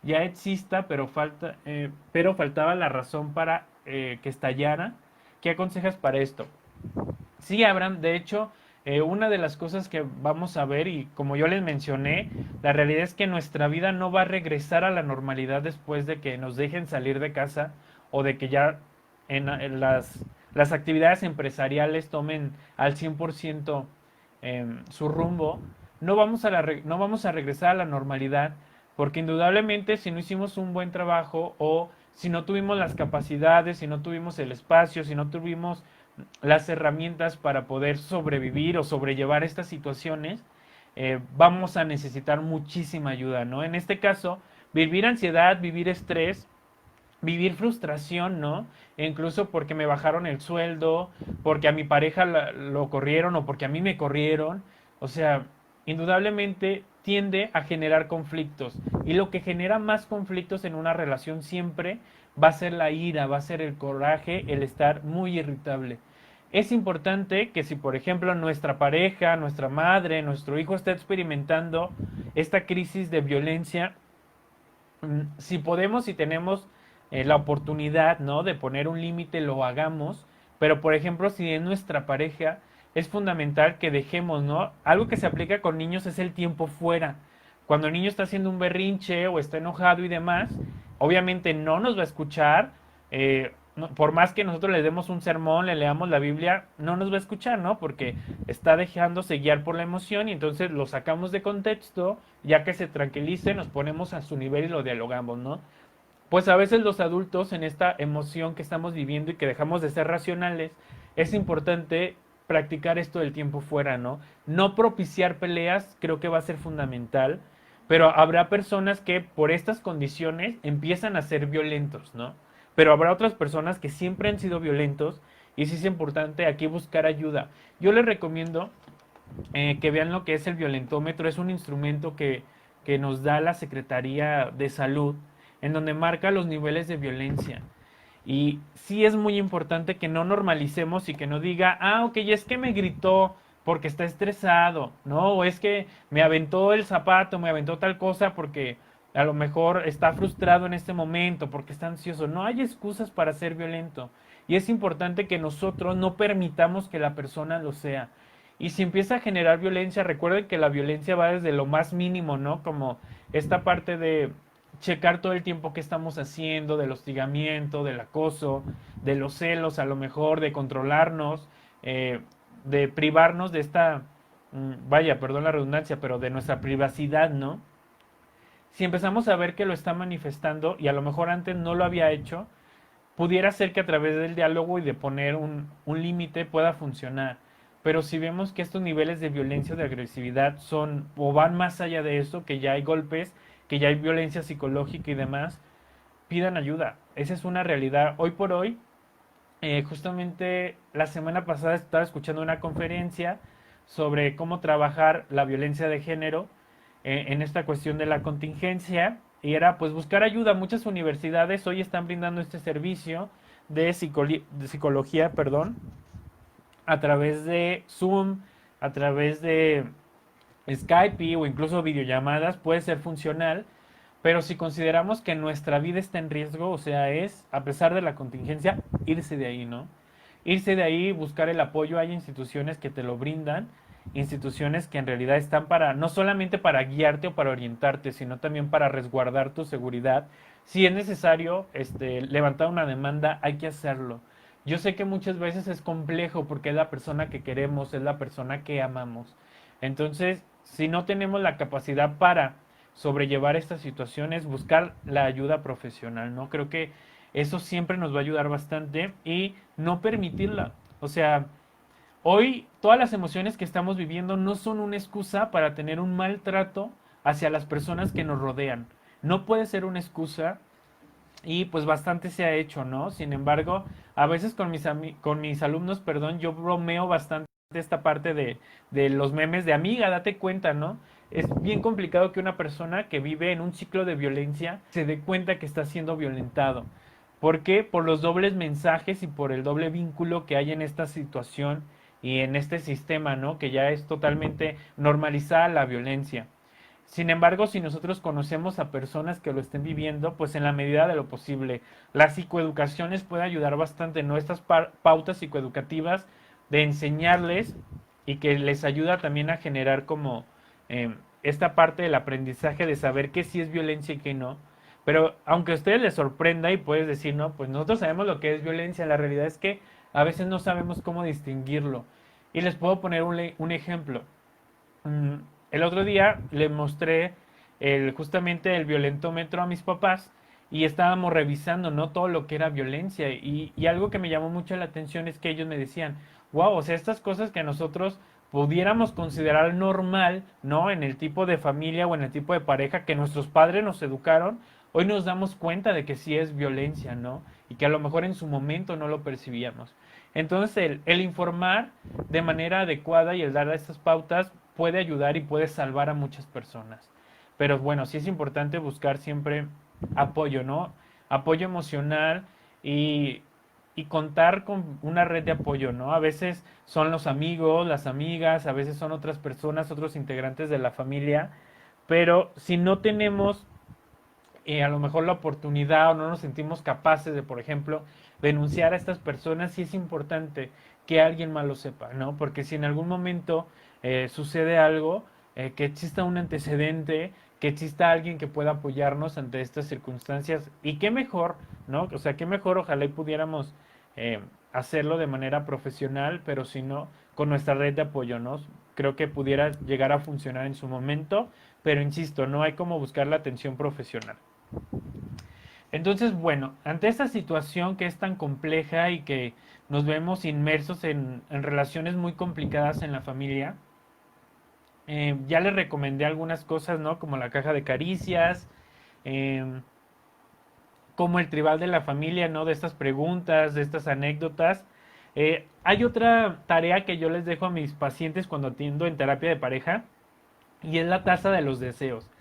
ya exista, pero faltaba la razón para que estallara? ¿Qué aconsejas para esto? Sí, Abraham, de hecho, una de las cosas que vamos a ver, y como yo les mencioné, la realidad es que nuestra vida no va a regresar a la normalidad después de que nos dejen salir de casa o de que ya en las actividades empresariales tomen al 100% su rumbo. No vamos a regresar a la normalidad porque indudablemente si no hicimos un buen trabajo o si no tuvimos las capacidades, si no tuvimos el espacio, si no tuvimos las herramientas para poder sobrevivir o sobrellevar estas situaciones, vamos a necesitar muchísima ayuda, ¿no? En este caso, vivir ansiedad, vivir estrés, vivir frustración, ¿no? E incluso porque me bajaron el sueldo, porque a mi pareja lo corrieron o porque a mí me corrieron. O sea, indudablemente tiende a generar conflictos. Y lo que genera más conflictos en una relación siempre va a ser la ira, va a ser el coraje, el estar muy irritable. Es importante que si, por ejemplo, nuestra pareja, nuestra madre, nuestro hijo está experimentando esta crisis de violencia, si podemos, si tenemos la oportunidad, ¿no? De poner un límite, lo hagamos, Pero, por ejemplo, si es nuestra pareja, es fundamental que dejemos, ¿no? Algo que se aplica con niños es el tiempo fuera. Cuando el niño está haciendo un berrinche o está enojado y demás, obviamente no nos va a escuchar. Por más que nosotros le demos un sermón, le leamos la Biblia, no nos va a escuchar, ¿no? Porque está dejándose guiar por la emoción y entonces lo sacamos de contexto, ya que se tranquilice, nos ponemos a su nivel y lo dialogamos, ¿no? Pues a veces los adultos en esta emoción que estamos viviendo y que dejamos de ser racionales, es importante practicar esto del tiempo fuera, ¿no? No propiciar peleas creo que va a ser fundamental, pero habrá personas que por estas condiciones empiezan a ser violentos, ¿no? Pero habrá otras personas que siempre han sido violentos y sí es importante aquí buscar ayuda. Yo les recomiendo que vean lo que es el violentómetro. Es un instrumento que nos da la Secretaría de Salud, en donde marca los niveles de violencia. Y sí es muy importante que no normalicemos y que no diga, ah, ok, es que me gritó porque está estresado, ¿no? O es que me aventó el zapato, me aventó tal cosa porque a lo mejor está frustrado en este momento, porque está ansioso. No hay excusas para ser violento. Y es importante que nosotros no permitamos que la persona lo sea. Y si empieza a generar violencia, recuerden que la violencia va desde lo más mínimo, ¿no? Como esta parte de checar todo el tiempo que estamos haciendo, del hostigamiento, del acoso, de los celos a lo mejor, de controlarnos, eh, de privarnos de esta, vaya, perdón la redundancia, pero de nuestra privacidad, ¿no? Si empezamos a ver que lo está manifestando y a lo mejor antes no lo había hecho, pudiera ser que a través del diálogo y de poner un límite pueda funcionar. Pero si vemos que estos niveles de violencia o de agresividad son o van más allá de eso, que ya hay golpes, que ya hay violencia psicológica y demás, pidan ayuda. Esa es una realidad. Hoy por hoy, justamente la semana pasada estaba escuchando una conferencia sobre cómo trabajar la violencia de género en esta cuestión de la contingencia y era pues buscar ayuda. Muchas universidades hoy están brindando este servicio de psicología, perdón, a través de Zoom, a través de Skype o incluso videollamadas, puede ser funcional, pero si consideramos que nuestra vida está en riesgo, o sea, es, a pesar de la contingencia, irse de ahí, ¿no? Irse de ahí, buscar el apoyo. Hay instituciones que te lo brindan, instituciones que en realidad están para, no solamente para guiarte o para orientarte, sino también para resguardar tu seguridad. Si es necesario levantar una demanda, hay que hacerlo. Yo sé que muchas veces es complejo porque es la persona que queremos, es la persona que amamos. Entonces, si no tenemos la capacidad para sobrellevar estas situaciones, buscar la ayuda profesional, ¿no? Creo que eso siempre nos va a ayudar bastante y no permitirla. O sea, hoy todas las emociones que estamos viviendo no son una excusa para tener un maltrato hacia las personas que nos rodean. No puede ser una excusa y pues bastante se ha hecho, ¿no? Sin embargo, a veces con mis alumnos, perdón, yo bromeo bastante esta parte de los memes de amiga, date cuenta, ¿no? Es bien complicado que una persona que vive en un ciclo de violencia se dé cuenta que está siendo violentado. ¿Por qué? Por los dobles mensajes y por el doble vínculo que hay en esta situación y en este sistema, ¿no? Que ya es totalmente normalizada la violencia. Sin embargo, si nosotros conocemos a personas que lo estén viviendo, pues en la medida de lo posible, la psicoeducación les puede ayudar bastante, ¿no? Estas pautas psicoeducativas de enseñarles y que les ayuda también a generar como esta parte del aprendizaje de saber qué sí es violencia y qué no. Pero aunque a ustedes les sorprenda y puedes decir, no, pues nosotros sabemos lo que es violencia, la realidad es que a veces no sabemos cómo distinguirlo. Y les puedo poner un ejemplo. Mm, el otro día le mostré justamente el violentómetro a mis papás y estábamos revisando, ¿no? Todo lo que era violencia y algo que me llamó mucho la atención es que ellos me decían, wow, o sea, estas cosas que nosotros pudiéramos considerar normal, ¿no? En el tipo de familia o en el tipo de pareja que nuestros padres nos educaron, hoy nos damos cuenta de que sí es violencia, ¿no? Y que a lo mejor en su momento no lo percibíamos. Entonces, el informar de manera adecuada y el dar estas pautas puede ayudar y puede salvar a muchas personas. Pero bueno, sí es importante buscar siempre apoyo, ¿no? Apoyo emocional y, y contar con una red de apoyo, ¿no? A veces son los amigos, las amigas, a veces son otras personas, otros integrantes de la familia, pero si no tenemos a lo mejor la oportunidad o no nos sentimos capaces de, por ejemplo, denunciar a estas personas, sí es importante que alguien más lo sepa, ¿no? Porque si en algún momento sucede algo, que exista un antecedente, que exista alguien que pueda apoyarnos ante estas circunstancias. Y qué mejor, ¿no? O sea, qué mejor, ojalá y pudiéramos eh, hacerlo de manera profesional, pero si no, con nuestra red de apoyo, ¿no? Creo que pudiera llegar a funcionar en su momento, pero insisto, no hay como buscar la atención profesional. Entonces, bueno, ante esta situación que es tan compleja y que nos vemos inmersos en relaciones muy complicadas en la familia, ya les recomendé algunas cosas, ¿no? Como la caja de caricias, eh, como el tribal de la familia, ¿no? De estas preguntas, de estas anécdotas. Hay otra tarea que yo les dejo a mis pacientes cuando atiendo en terapia de pareja y es la taza de los deseos.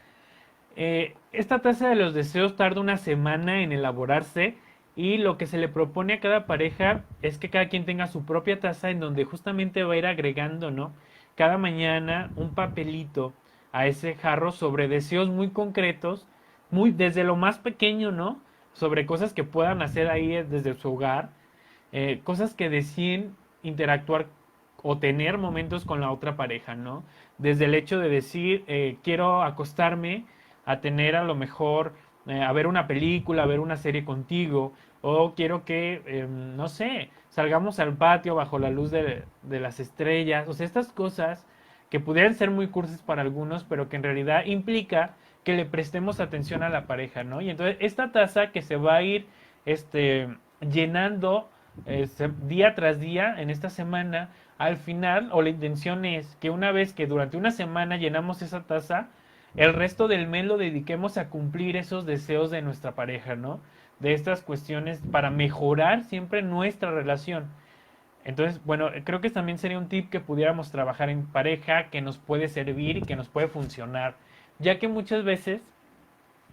Esta taza de los deseos tarda una semana en elaborarse y lo que se le propone a cada pareja es que cada quien tenga su propia taza en donde justamente va a ir agregando, ¿no? Cada mañana un papelito a ese jarro sobre deseos muy concretos, muy desde lo más pequeño, ¿no? Sobre cosas que puedan hacer ahí desde su hogar, cosas que deciden interactuar o tener momentos con la otra pareja, ¿no? Desde el hecho de decir, quiero acostarme a tener a lo mejor, a ver una película, a ver una serie contigo, o quiero que, no sé, salgamos al patio bajo la luz de las estrellas, o sea, estas cosas que pudieran ser muy cursis para algunos, pero que en realidad implica que le prestemos atención a la pareja, ¿no? Y entonces esta taza que se va a ir este, llenando día tras día en esta semana, al final, o la intención es que una vez que durante una semana llenamos esa taza, el resto del mes lo dediquemos a cumplir esos deseos de nuestra pareja, ¿no? De estas cuestiones para mejorar siempre nuestra relación. Entonces, bueno, creo que también sería un tip que pudiéramos trabajar en pareja, que nos puede servir y que nos puede funcionar, ya que muchas veces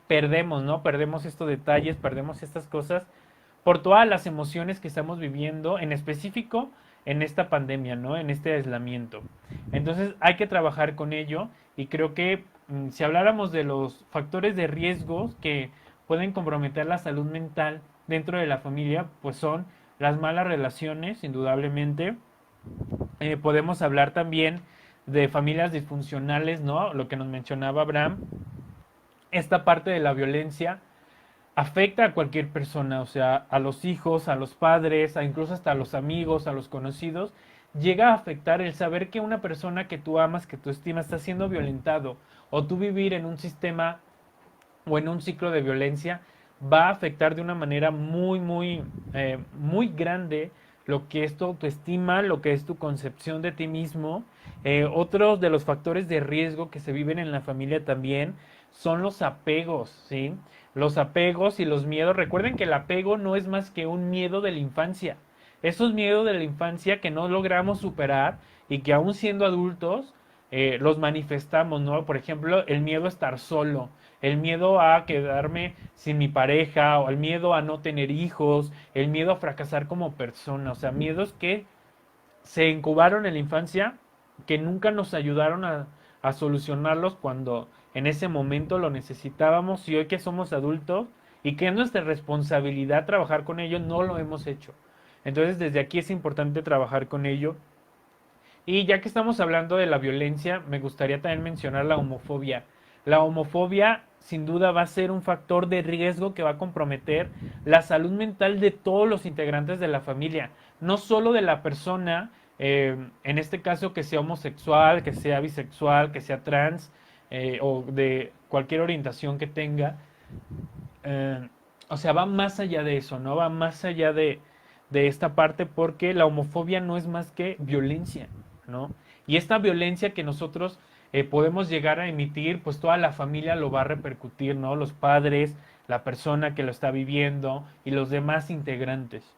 perdemos, ¿no? Perdemos estos detalles, perdemos estas cosas por todas las emociones que estamos viviendo, en específico en esta pandemia, ¿no? En este aislamiento. Entonces hay que trabajar con ello y creo que si habláramos de los factores de riesgo que pueden comprometer la salud mental dentro de la familia, pues son las malas relaciones, indudablemente. Podemos hablar también de familias disfuncionales, ¿no? Lo que nos mencionaba Abraham, esta parte de la violencia afecta a cualquier persona, o sea, a los hijos, a los padres, a incluso hasta a los amigos, a los conocidos. Llega a afectar el saber que una persona que tú amas, que tú estimas, está siendo violentado, o tú vivir en un sistema o en un ciclo de violencia, va a afectar de una manera muy grande lo que es tu autoestima, lo que es tu concepción de ti mismo. Otros de los factores de riesgo que se viven en la familia también son los apegos, ¿sí? Los apegos y los miedos. Recuerden que el apego no es más que un miedo de la infancia. Esos miedos de la infancia que no logramos superar y que aún siendo adultos los manifestamos, ¿no? Por ejemplo, el miedo a estar solo, el miedo a quedarme sin mi pareja, o el miedo a no tener hijos, el miedo a fracasar como persona, o sea, miedos que se incubaron en la infancia, que nunca nos ayudaron a solucionarlos cuando en ese momento lo necesitábamos y hoy que somos adultos y que es nuestra responsabilidad trabajar con ello, no lo hemos hecho. Entonces desde aquí es importante trabajar con ello. Y ya que estamos hablando de la violencia, me gustaría también mencionar la homofobia. La homofobia sin duda va a ser un factor de riesgo que va a comprometer la salud mental de todos los integrantes de la familia, no solo de la persona, en este caso que sea homosexual, que sea bisexual, que sea trans o de cualquier orientación que tenga. Eh, o sea, va más allá de eso, ¿no? Va más allá de esta parte porque la homofobia no es más que violencia, ¿no? Y esta violencia que nosotros podemos llegar a emitir, pues toda la familia lo va a repercutir, ¿no? Los padres, la persona que lo está viviendo y los demás integrantes.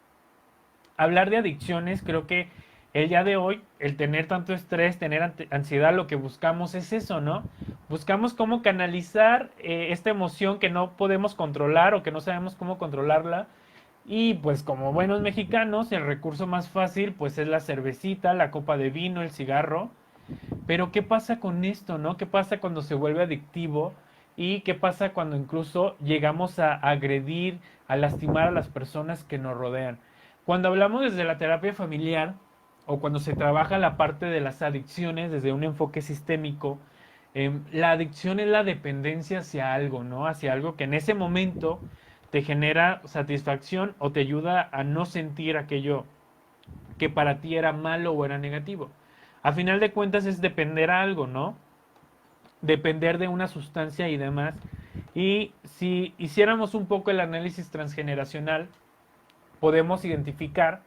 Hablar de adicciones, creo que el día de hoy, el tener tanto estrés, tener ansiedad, lo que buscamos es eso, ¿no? Buscamos cómo canalizar esta emoción que no podemos controlar o que no sabemos cómo controlarla. Y pues como buenos mexicanos, el recurso más fácil pues es la cervecita, la copa de vino, el cigarro. Pero ¿qué pasa con esto, no? ¿Qué pasa cuando se vuelve adictivo? ¿Y qué pasa cuando incluso llegamos a agredir, a lastimar a las personas que nos rodean? Cuando hablamos desde la terapia familiar o cuando se trabaja la parte de las adicciones desde un enfoque sistémico, la adicción es la dependencia hacia algo, ¿no? Hacia algo que en ese momento te genera satisfacción o te ayuda a no sentir aquello que para ti era malo o era negativo. A final de cuentas es depender a algo, ¿no? Depender de una sustancia y demás. Y si hiciéramos un poco el análisis transgeneracional, podemos identificar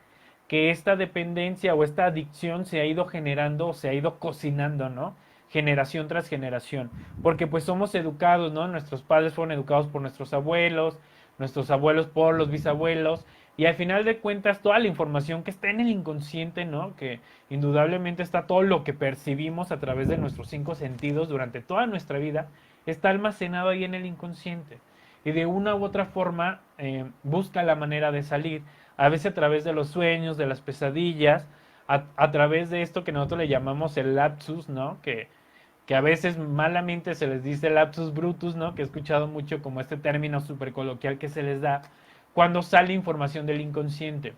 que esta dependencia o esta adicción se ha ido generando o se ha ido cocinando, ¿no? Generación tras generación. Porque pues somos educados, ¿no? Nuestros padres fueron educados por nuestros abuelos por los bisabuelos, y al final de cuentas toda la información que está en el inconsciente, ¿no? Que indudablemente está todo lo que percibimos a través de nuestros cinco sentidos durante toda nuestra vida, está almacenado ahí en el inconsciente. Y de una u otra forma busca la manera de salir, a veces a través de los sueños, de las pesadillas, a través de esto que nosotros le llamamos el lapsus, ¿no? Que a veces malamente se les dice lapsus brutus, ¿no? Que he escuchado mucho como este término súper coloquial que se les da cuando sale información del inconsciente.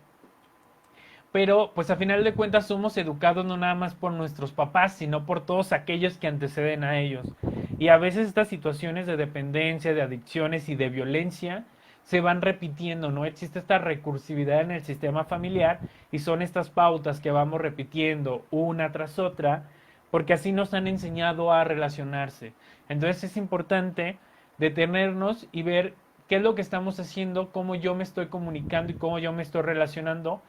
Pero pues a final de cuentas somos educados no nada más por nuestros papás, sino por todos aquellos que anteceden a ellos. Y a veces estas situaciones de dependencia, de adicciones y de violencia se van repitiendo, ¿no? Existe esta recursividad en el sistema familiar y son estas pautas que vamos repitiendo una tras otra porque así nos han enseñado a relacionarse. Entonces es importante detenernos y ver qué es lo que estamos haciendo, cómo yo me estoy comunicando y cómo yo me estoy relacionando,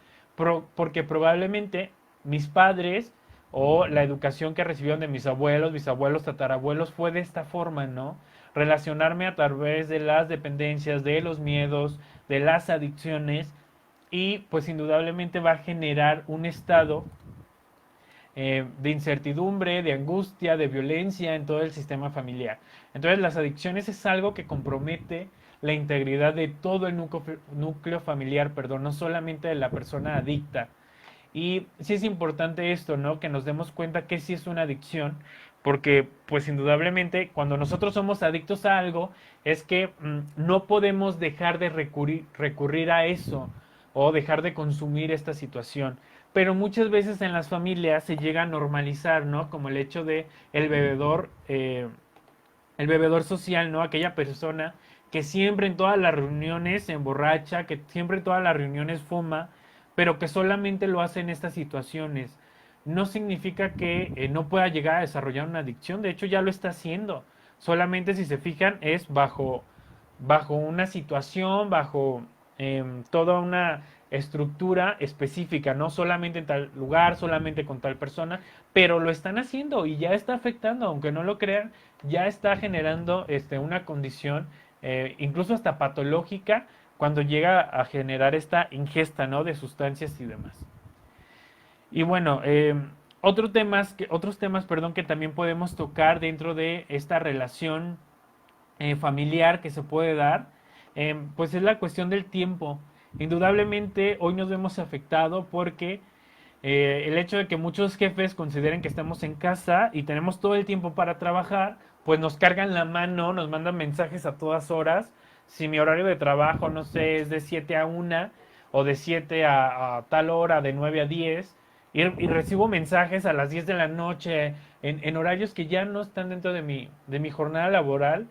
porque probablemente mis padres o la educación que recibieron de mis abuelos, bisabuelos, tatarabuelos fue de esta forma, ¿no? Relacionarme a través de las dependencias, de los miedos, de las adicciones, y pues indudablemente va a generar un estado de incertidumbre, de angustia, de violencia en todo el sistema familiar. Entonces las adicciones es algo que compromete la integridad de todo el núcleo familiar, perdón, no solamente de la persona adicta. Y sí es importante esto, ¿no? Que nos demos cuenta que sí es una adicción, porque pues indudablemente cuando nosotros somos adictos a algo es que no podemos dejar de recurrir a eso o dejar de consumir esta situación. Pero muchas veces en las familias se llega a normalizar, ¿no? Como el hecho de el bebedor social, ¿no? Aquella persona que siempre en todas las reuniones se emborracha, que siempre en todas las reuniones fuma, pero que solamente lo hace en estas situaciones. No significa que no pueda llegar a desarrollar una adicción, de hecho ya lo está haciendo. Solamente si se fijan es bajo una situación, bajo toda una estructura específica, no solamente en tal lugar, solamente con tal persona, pero lo están haciendo y ya está afectando, aunque no lo crean, ya está generando una condición incluso hasta patológica cuando llega a generar esta ingesta, ¿no? De sustancias y demás. Y bueno, otros temas, perdón, que también podemos tocar dentro de esta relación familiar que se puede dar, pues es la cuestión del tiempo. Indudablemente hoy nos vemos afectado porque el hecho de que muchos jefes consideren que estamos en casa y tenemos todo el tiempo para trabajar, pues nos cargan la mano, nos mandan mensajes a todas horas. Si mi horario de trabajo, no sé, es de 7 a 1 o de 7 a tal hora, de 9 a 10, y recibo mensajes a las 10 de la noche en horarios que ya no están dentro de mi jornada laboral.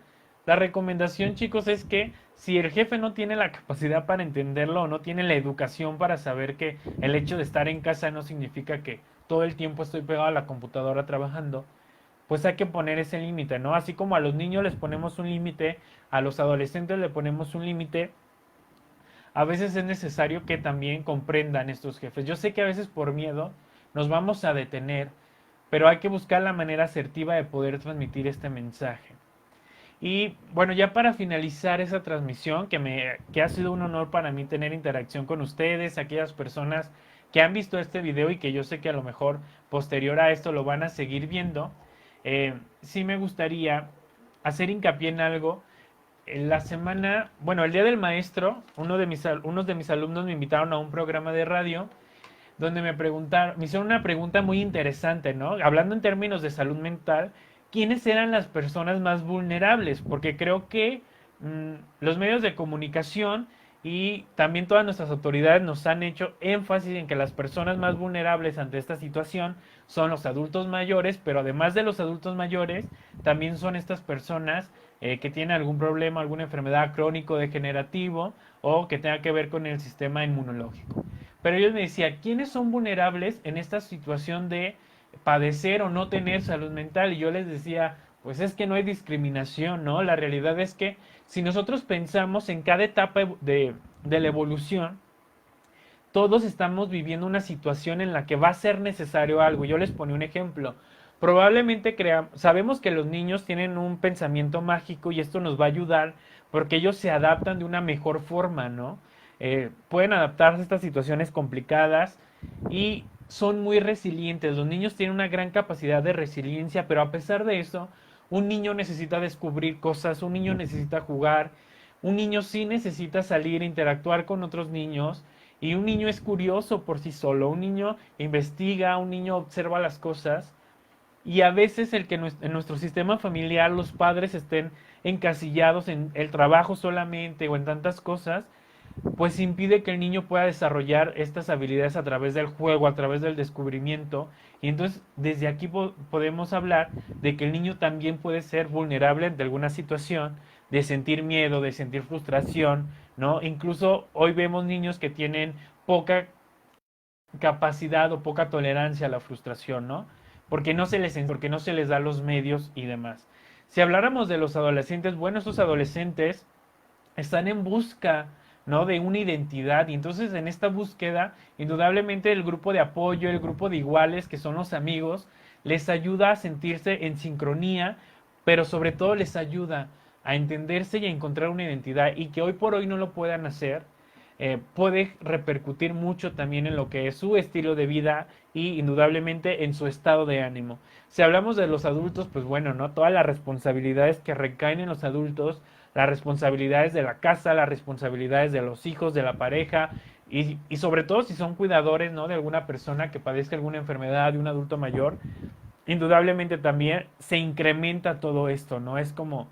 La recomendación, chicos, es que si el jefe no tiene la capacidad para entenderlo o no tiene la educación para saber que el hecho de estar en casa no significa que todo el tiempo estoy pegado a la computadora trabajando, pues hay que poner ese límite, ¿no? Así como a los niños les ponemos un límite, a los adolescentes le ponemos un límite, a veces es necesario que también comprendan estos jefes. Yo sé que a veces por miedo nos vamos a detener, pero hay que buscar la manera asertiva de poder transmitir este mensaje. Y bueno, ya para finalizar esa transmisión, que ha sido un honor para mí tener interacción con ustedes, aquellas personas que han visto este video y que yo sé que a lo mejor posterior a esto lo van a seguir viendo, sí me gustaría hacer hincapié en algo. En la semana, bueno, el Día del Maestro, unos de mis alumnos me invitaron a un programa de radio donde me hicieron una pregunta muy interesante, ¿no? Hablando en términos de salud mental, quiénes eran las personas más vulnerables, porque creo que los medios de comunicación y también todas nuestras autoridades nos han hecho énfasis en que las personas más vulnerables ante esta situación son los adultos mayores, pero además de los adultos mayores, también son estas personas que tienen algún problema, alguna enfermedad crónico degenerativo o que tenga que ver con el sistema inmunológico. Pero ellos me decían, ¿quiénes son vulnerables en esta situación de padecer o no tener salud mental? Y yo les decía, pues es que no hay discriminación, ¿no? La realidad es que si nosotros pensamos en cada etapa de la evolución, todos estamos viviendo una situación en la que va a ser necesario algo. Yo les ponía un ejemplo. Probablemente sabemos que los niños tienen un pensamiento mágico y esto nos va a ayudar porque ellos se adaptan de una mejor forma, ¿no? Pueden adaptarse a estas situaciones complicadas y son muy resilientes. Los niños tienen una gran capacidad de resiliencia, pero a pesar de eso, un niño necesita descubrir cosas, un niño necesita jugar, un niño sí necesita salir, interactuar con otros niños y un niño es curioso por sí solo, un niño investiga, un niño observa las cosas y a veces el que en nuestro sistema familiar los padres estén encasillados en el trabajo solamente o en tantas cosas, pues impide que el niño pueda desarrollar estas habilidades a través del juego, a través del descubrimiento. Y entonces desde aquí podemos hablar de que el niño también puede ser vulnerable ante alguna situación, de sentir miedo, de sentir frustración, ¿no? Incluso hoy vemos niños que tienen poca capacidad o poca tolerancia a la frustración, ¿no? Porque no se les da los medios y demás. Si habláramos de los adolescentes, bueno, estos adolescentes están en busca, ¿no? De una identidad y entonces en esta búsqueda, indudablemente el grupo de apoyo, el grupo de iguales que son los amigos, les ayuda a sentirse en sincronía, pero sobre todo les ayuda a entenderse y a encontrar una identidad y que hoy por hoy no lo puedan hacer, puede repercutir mucho también en lo que es su estilo de vida y indudablemente en su estado de ánimo. Si hablamos de los adultos, pues bueno, ¿no? Todas las responsabilidades que recaen en los adultos, las responsabilidades de la casa, las responsabilidades de los hijos, de la pareja y sobre todo si son cuidadores, ¿no? De alguna persona que padezca alguna enfermedad, de un adulto mayor, indudablemente también se incrementa todo esto, ¿no? Es como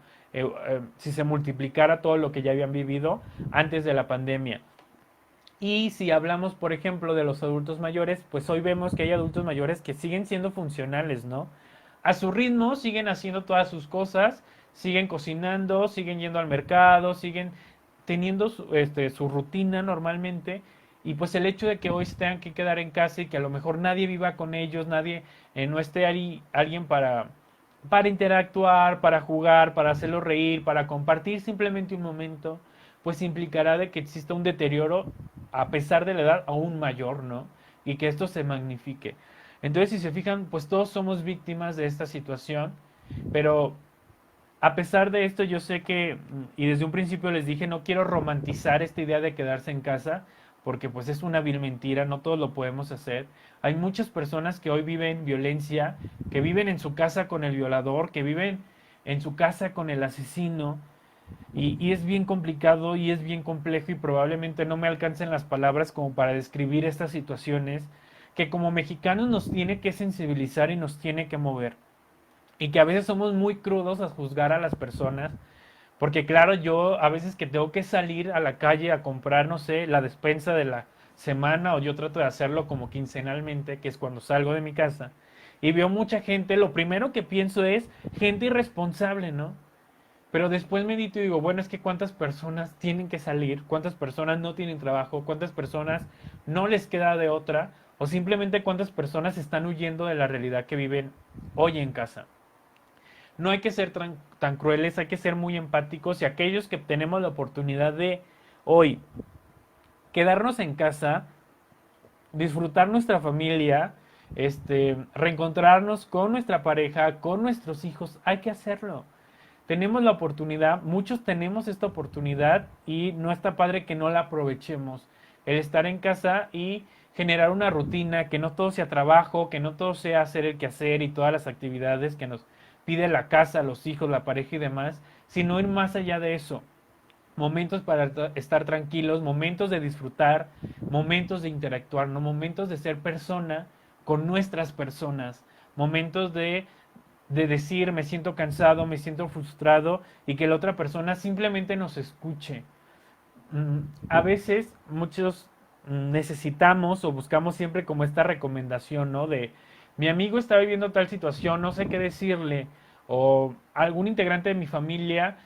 si se multiplicara todo lo que ya habían vivido antes de la pandemia. Y si hablamos, por ejemplo, de los adultos mayores, pues hoy vemos que hay adultos mayores que siguen siendo funcionales, ¿no? A su ritmo siguen haciendo todas sus cosas, siguen cocinando, siguen yendo al mercado, siguen teniendo su rutina normalmente. Y pues el hecho de que hoy se tengan que quedar en casa y que a lo mejor nadie viva con ellos, nadie no esté ahí alguien para interactuar, para jugar, para hacerlo reír, para compartir simplemente un momento, pues implicará de que exista un deterioro a pesar de la edad aún mayor, ¿no? Y que esto se magnifique. Entonces, si se fijan, pues todos somos víctimas de esta situación, pero a pesar de esto, yo sé que, y desde un principio les dije, no quiero romantizar esta idea de quedarse en casa, porque pues es una vil mentira, no todos lo podemos hacer. Hay muchas personas que hoy viven violencia, que viven en su casa con el violador, que viven en su casa con el asesino, y es bien complicado y es bien complejo y probablemente no me alcancen las palabras como para describir estas situaciones que como mexicanos nos tiene que sensibilizar y nos tiene que mover. Y que a veces somos muy crudos a juzgar a las personas, porque claro, yo a veces que tengo que salir a la calle a comprar, no sé, la despensa de la semana o yo trato de hacerlo como quincenalmente, que es cuando salgo de mi casa, y veo mucha gente, lo primero que pienso es gente irresponsable, ¿no? Pero después medito y digo, bueno, es que cuántas personas tienen que salir, cuántas personas no tienen trabajo, cuántas personas no les queda de otra, o simplemente cuántas personas están huyendo de la realidad que viven hoy en casa. No hay que ser tan crueles, hay que ser muy empáticos y aquellos que tenemos la oportunidad de hoy quedarnos en casa, disfrutar nuestra familia, reencontrarnos con nuestra pareja, con nuestros hijos, hay que hacerlo. Tenemos la oportunidad, muchos tenemos esta oportunidad y no está padre que no la aprovechemos. El estar en casa y generar una rutina, que no todo sea trabajo, que no todo sea hacer el quehacer y todas las actividades que nos pide la casa, los hijos, la pareja y demás, sino ir más allá de eso. Momentos para estar tranquilos, momentos de disfrutar, momentos de interactuar, ¿no? Momentos de ser persona con nuestras personas, momentos de de decir me siento cansado, me siento frustrado y que la otra persona simplemente nos escuche. A veces muchos necesitamos o buscamos siempre como esta recomendación, ¿no? De mi amigo está viviendo tal situación, no sé qué decirle, o algún integrante de mi familia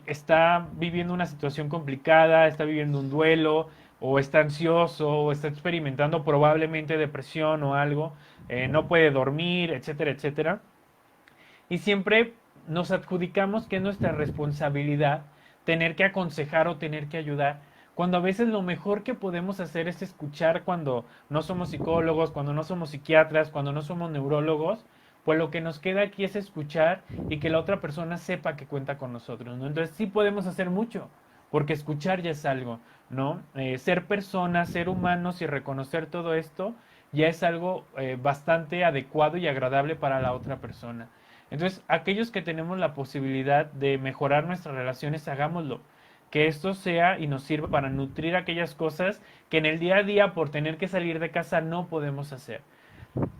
está viviendo una situación complicada, está viviendo un duelo, o está ansioso, o está experimentando probablemente depresión o algo, no puede dormir, etcétera, etcétera. Y siempre nos adjudicamos que es nuestra responsabilidad tener que aconsejar o tener que ayudar, cuando a veces lo mejor que podemos hacer es escuchar cuando no somos psicólogos, cuando no somos psiquiatras, cuando no somos neurólogos, pues lo que nos queda aquí es escuchar y que la otra persona sepa que cuenta con nosotros, ¿no? Entonces sí podemos hacer mucho, porque escuchar ya es algo, ¿no? Ser personas, ser humanos y reconocer todo esto ya es algo bastante adecuado y agradable para la otra persona. Entonces, aquellos que tenemos la posibilidad de mejorar nuestras relaciones, hagámoslo. Que esto sea y nos sirva para nutrir aquellas cosas que en el día a día, por tener que salir de casa, no podemos hacer.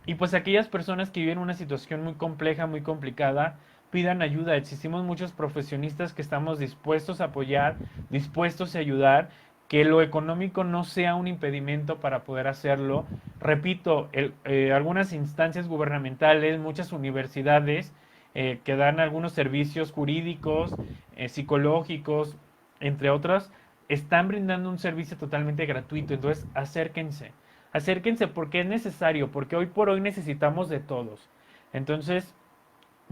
Y pues aquellas personas que viven una situación muy compleja, muy complicada, pidan ayuda. Existimos muchos profesionistas que estamos dispuestos a apoyar, dispuestos a ayudar, que lo económico no sea un impedimento para poder hacerlo. Repito, algunas instancias gubernamentales, muchas universidades que dan algunos servicios jurídicos, psicológicos, entre otros, están brindando un servicio totalmente gratuito. Entonces, acérquense. Acérquense porque es necesario, porque hoy por hoy necesitamos de todos. Entonces,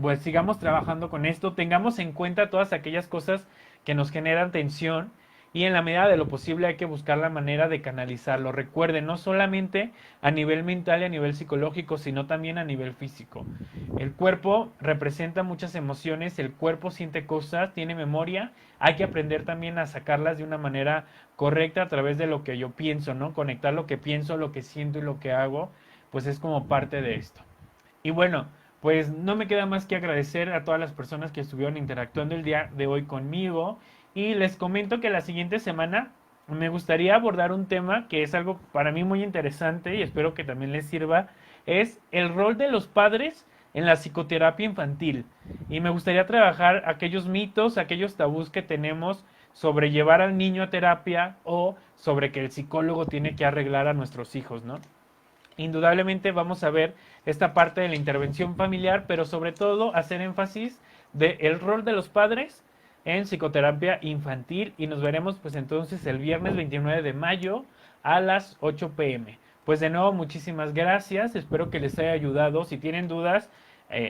pues sigamos trabajando con esto, tengamos en cuenta todas aquellas cosas que nos generan tensión y en la medida de lo posible hay que buscar la manera de canalizarlo. Recuerden, no solamente a nivel mental y a nivel psicológico, sino también a nivel físico. El cuerpo representa muchas emociones, el cuerpo siente cosas, tiene memoria, hay que aprender también a sacarlas de una manera correcta a través de lo que yo pienso, ¿no? Conectar lo que pienso, lo que siento y lo que hago, pues es como parte de esto. Y bueno, pues no me queda más que agradecer a todas las personas que estuvieron interactuando el día de hoy conmigo. Y les comento que la siguiente semana me gustaría abordar un tema que es algo para mí muy interesante y espero que también les sirva. Es el rol de los padres en la psicoterapia infantil. Y me gustaría trabajar aquellos mitos, aquellos tabús que tenemos sobre llevar al niño a terapia o sobre que el psicólogo tiene que arreglar a nuestros hijos, ¿no? Indudablemente vamos a ver esta parte de la intervención familiar, pero sobre todo hacer énfasis del rol de los padres en psicoterapia infantil y nos veremos pues entonces el viernes 29 de mayo a las 8 p.m. Pues de nuevo muchísimas gracias, espero que les haya ayudado. Si tienen dudas,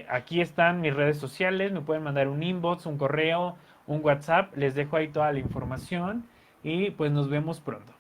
aquí están mis redes sociales, me pueden mandar un inbox, un correo, un WhatsApp, les dejo ahí toda la información y pues nos vemos pronto.